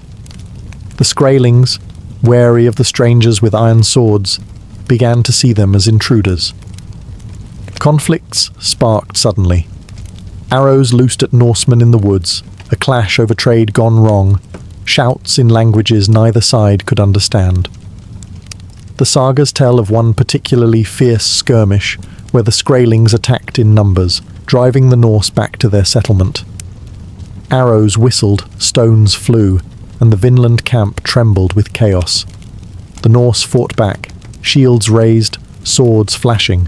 The Skraelings, wary of the strangers with iron swords, began to see them as intruders. Conflicts sparked suddenly. Arrows loosed at Norsemen in the woods, a clash over trade gone wrong, shouts in languages neither side could understand. The sagas tell of one particularly fierce skirmish where the Skraelings attacked in numbers, driving the Norse back to their settlement. Arrows whistled, stones flew, and the Vinland camp trembled with chaos. The Norse fought back, shields raised, swords flashing.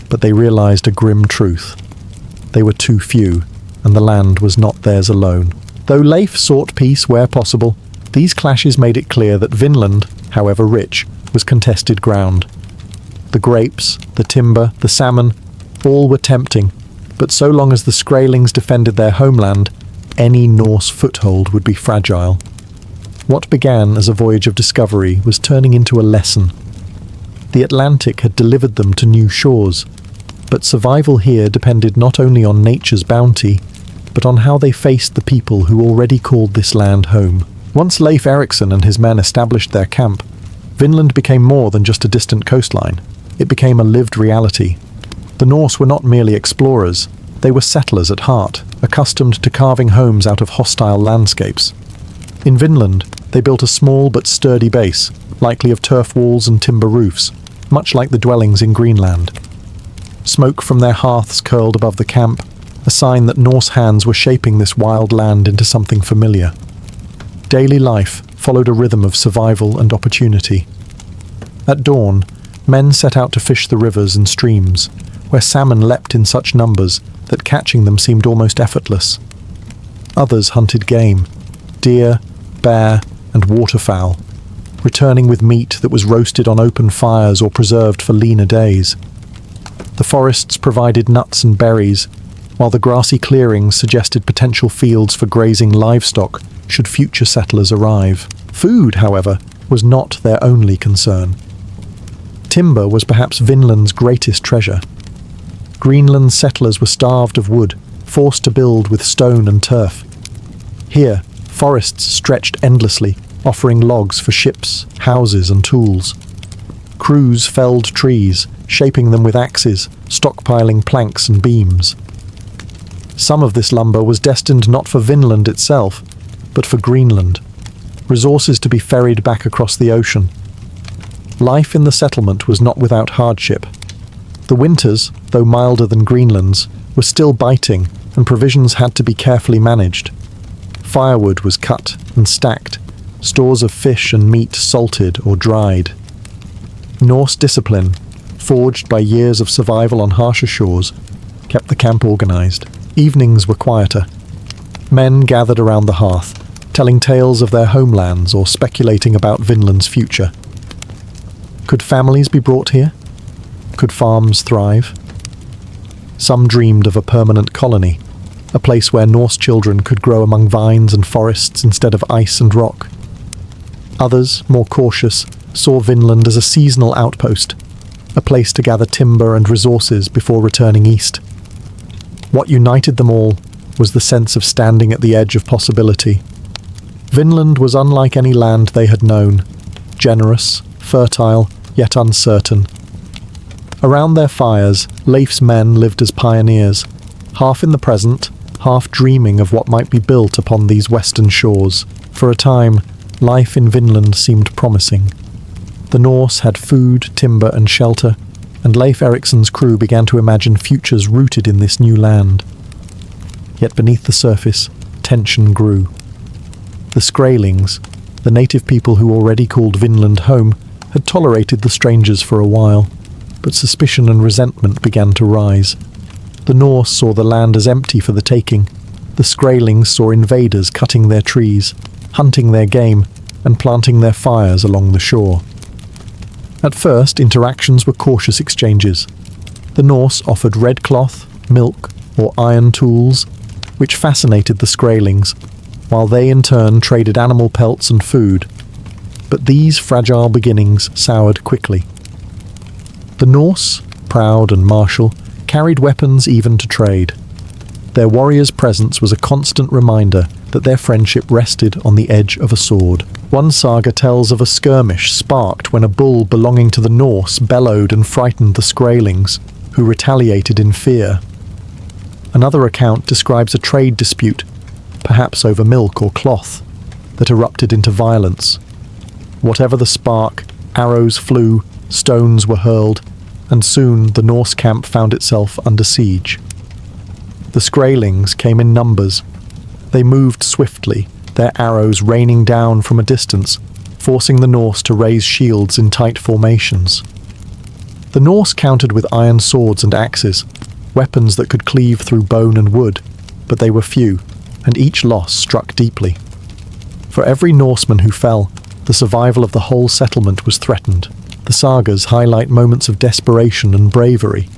But they realized a grim truth. They were too few, and the land was not theirs alone. Though Leif sought peace where possible, these clashes made it clear that Vinland, however rich, was contested ground. The grapes, the timber, the salmon, all were tempting, but so long as the Skraelings defended their homeland, any Norse foothold would be fragile. What began as a voyage of discovery was turning into a lesson. The Atlantic had delivered them to new shores, but survival here depended not only on nature's bounty, but on how they faced the people who already called this land home. Once Leif Erikson and his men established their camp, Vinland became more than just a distant coastline. It became a lived reality. The Norse were not merely explorers, they were settlers at heart, accustomed to carving homes out of hostile landscapes. In Vinland, they built a small but sturdy base, likely of turf walls and timber roofs, much like the dwellings in Greenland. Smoke from their hearths curled above the camp, a sign that Norse hands were shaping this wild land into something familiar. Daily life followed a rhythm of survival and opportunity. At dawn, men set out to fish the rivers and streams, where salmon leapt in such numbers that catching them seemed almost effortless. Others hunted game, deer, bear, and waterfowl, returning with meat that was roasted on open fires or preserved for leaner days. The forests provided nuts and berries, while the grassy clearings suggested potential fields for grazing livestock should future settlers arrive. Food, however, was not their only concern. Timber was perhaps Vinland's greatest treasure. Greenland's settlers were starved of wood, forced to build with stone and turf. Here, forests stretched endlessly, offering logs for ships, houses, and tools. Crews felled trees, shaping them with axes, stockpiling planks and beams. Some of this lumber was destined not for Vinland itself, but for Greenland, resources to be ferried back across the ocean. Life in the settlement was not without hardship. The winters, though milder than Greenland's, were still biting, and provisions had to be carefully managed. Firewood was cut and stacked, stores of fish and meat salted or dried. Norse discipline, forged by years of survival on harsher shores, kept the camp organized. Evenings were quieter. Men gathered around the hearth, telling tales of their homelands or speculating about Vinland's future. Could families be brought here? Could farms thrive? Some dreamed of a permanent colony, a place where Norse children could grow among vines and forests instead of ice and rock. Others, more cautious, saw Vinland as a seasonal outpost, a place to gather timber and resources before returning east. What united them all was the sense of standing at the edge of possibility. Vinland was unlike any land they had known, generous, fertile, yet uncertain. Around their fires, Leif's men lived as pioneers, half in the present, half dreaming of what might be built upon these western shores. For a time, life in Vinland seemed promising. The Norse had food, timber, and shelter, and Leif Erikson's crew began to imagine futures rooted in this new land. Yet beneath the surface, tension grew. The Skraelings, the native people who already called Vinland home, had tolerated the strangers for a while, but suspicion and resentment began to rise. The Norse saw the land as empty for the taking. The Skraelings saw invaders cutting their trees, hunting their game, and planting their fires along the shore. At first, interactions were cautious exchanges. The Norse offered red cloth, milk, or iron tools, which fascinated the Skraelings, while they in turn traded animal pelts and food. But these fragile beginnings soured quickly. The Norse, proud and martial, carried weapons even to trade. Their warriors' presence was a constant reminder that their friendship rested on the edge of a sword. One saga tells of a skirmish sparked when a bull belonging to the Norse bellowed and frightened the Skraelings, who retaliated in fear. Another account describes a trade dispute, perhaps over milk or cloth, that erupted into violence. Whatever the spark, arrows flew, stones were hurled, and soon the Norse camp found itself under siege. The Skraelings came in numbers. They moved swiftly, their arrows raining down from a distance, forcing the Norse to raise shields in tight formations. The Norse countered with iron swords and axes, weapons that could cleave through bone and wood, but they were few, and each loss struck deeply. For every Norseman who fell, the survival of the whole settlement was threatened. The sagas highlight moments of desperation and bravery.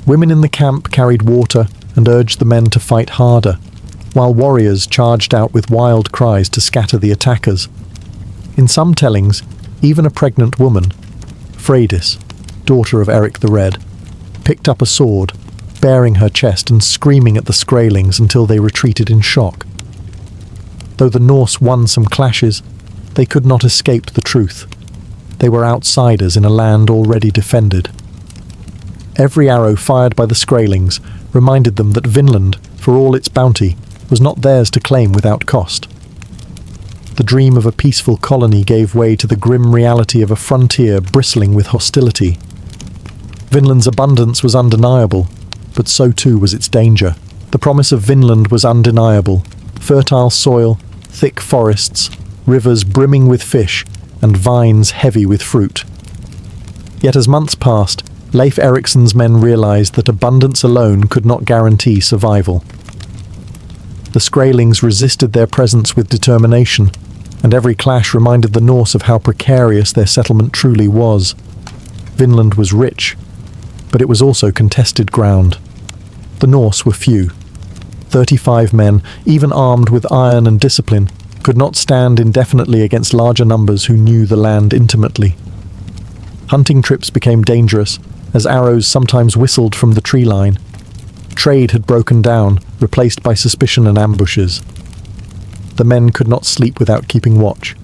Women in the camp carried water and urged the men to fight harder, while warriors charged out with wild cries to scatter the attackers. In some tellings, even a pregnant woman, Freydis, daughter of Eric the Red, picked up a sword, baring her chest and screaming at the Skraelings until they retreated in shock. Though the Norse won some clashes, they could not escape the truth. They were outsiders in a land already defended. Every arrow fired by the Skraelings reminded them that Vinland, for all its bounty, was not theirs to claim without cost. The dream of a peaceful colony gave way to the grim reality of a frontier bristling with hostility. Vinland's abundance was undeniable, but so too was its danger. The promise of Vinland was undeniable. Fertile soil, thick forests, rivers brimming with fish, and vines heavy with fruit. Yet as months passed, Leif Erikson's men realized that abundance alone could not guarantee survival. The Skraelings resisted their presence with determination, and every clash reminded the Norse of how precarious their settlement truly was. Vinland was rich, but it was also contested ground. The Norse were few. 35 men, even armed with iron and discipline, could not stand indefinitely against larger numbers who knew the land intimately. Hunting trips became dangerous, as arrows sometimes whistled from the tree line. Trade had broken down, replaced by suspicion and ambushes. The men could not sleep without keeping watch,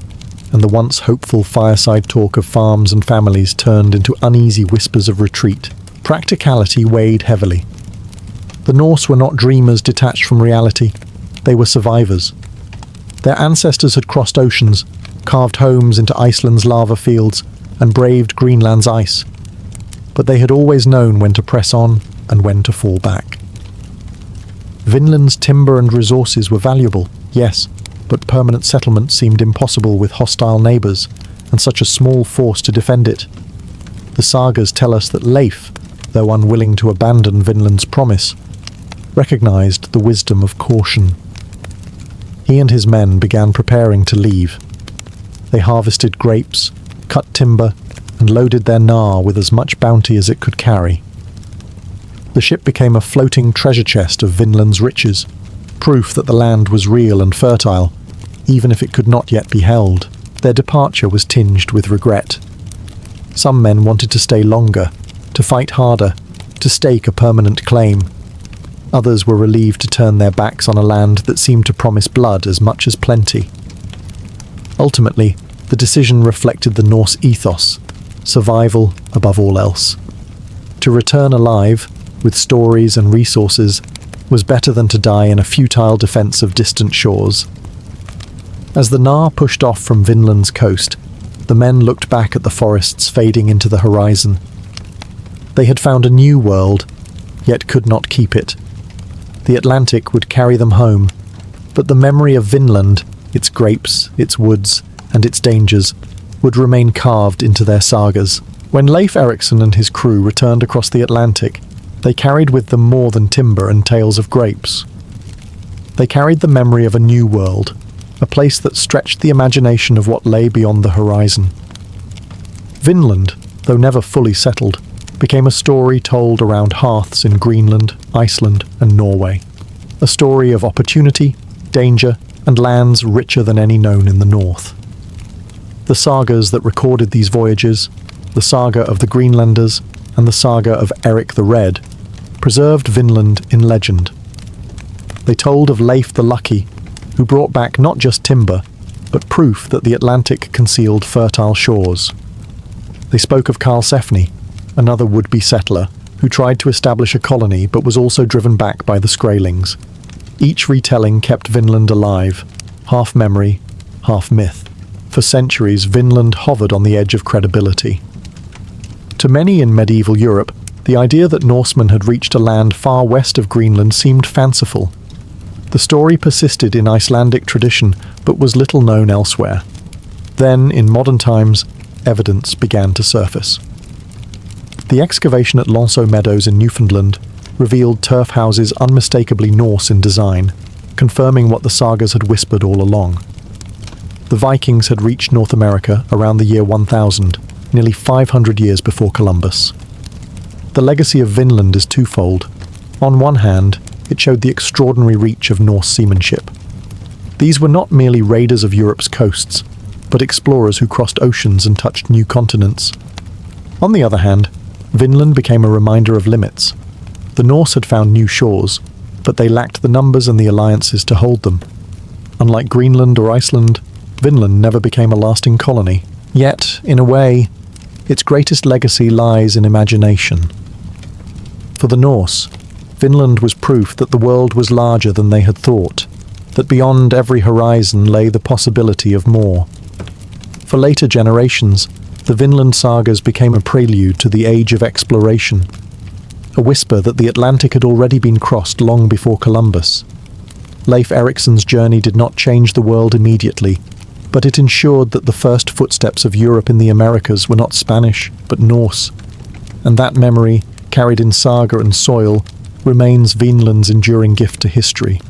and the once hopeful fireside talk of farms and families turned into uneasy whispers of retreat. Practicality weighed heavily. The Norse were not dreamers detached from reality. They were survivors. Their ancestors had crossed oceans, carved homes into Iceland's lava fields, and braved Greenland's ice. But they had always known when to press on and when to fall back. Vinland's timber and resources were valuable, yes, but permanent settlement seemed impossible with hostile neighbours and such a small force to defend it. The sagas tell us that Leif, though unwilling to abandon Vinland's promise, recognized the wisdom of caution. He and his men began preparing to leave. They harvested grapes, cut timber, and loaded their gnar with as much bounty as it could carry. The ship became a floating treasure chest of Vinland's riches, proof that the land was real and fertile, even if it could not yet be held. Their departure was tinged with regret. Some men wanted to stay longer, to fight harder, to stake a permanent claim. Others were relieved to turn their backs on a land that seemed to promise blood as much as plenty. Ultimately, the decision reflected the Norse ethos, survival above all else. To return alive, with stories and resources, was better than to die in a futile defense of distant shores. As the gnar pushed off from Vinland's coast, the men looked back at the forests fading into the horizon. They had found a new world, yet could not keep it. The Atlantic would carry them home, but the memory of Vinland, its grapes, its woods, and its dangers, would remain carved into their sagas. When Leif Erikson and his crew returned across the Atlantic, they carried with them more than timber and tales of grapes. They carried the memory of a new world, a place that stretched the imagination of what lay beyond the horizon. Vinland, though never fully settled, became a story told around hearths in Greenland, Iceland, and Norway. A story of opportunity, danger, and lands richer than any known in the north. The sagas that recorded these voyages, the saga of the Greenlanders and the saga of Eric the Red, preserved Vinland in legend. They told of Leif the Lucky, who brought back not just timber, but proof that the Atlantic concealed fertile shores. They spoke of Karlsefni, another would-be settler, who tried to establish a colony but was also driven back by the Skraelings. Each retelling kept Vinland alive, half memory, half myth. For centuries, Vinland hovered on the edge of credibility. To many in medieval Europe, the idea that Norsemen had reached a land far west of Greenland seemed fanciful. The story persisted in Icelandic tradition, but was little known elsewhere. Then, in modern times, evidence began to surface. The excavation at Lonceau Meadows in Newfoundland revealed turf houses unmistakably Norse in design, confirming what the sagas had whispered all along. The Vikings had reached North America around the year 1000, nearly 500 years before Columbus. The legacy of Vinland is twofold. On one hand, it showed the extraordinary reach of Norse seamanship. These were not merely raiders of Europe's coasts, but explorers who crossed oceans and touched new continents. On the other hand, Vinland became a reminder of limits. The Norse had found new shores, but they lacked the numbers and the alliances to hold them. Unlike Greenland or Iceland, Vinland never became a lasting colony. Yet, in a way, its greatest legacy lies in imagination. For the Norse, Vinland was proof that the world was larger than they had thought, that beyond every horizon lay the possibility of more. For later generations, the Vinland sagas became a prelude to the age of exploration. a whisper that the Atlantic had already been crossed long before Columbus. Leif Erikson's journey did not change the world immediately, but it ensured that the first footsteps of Europe in the Americas were not Spanish, but Norse. And that memory, carried in saga and soil, remains Vinland's enduring gift to history.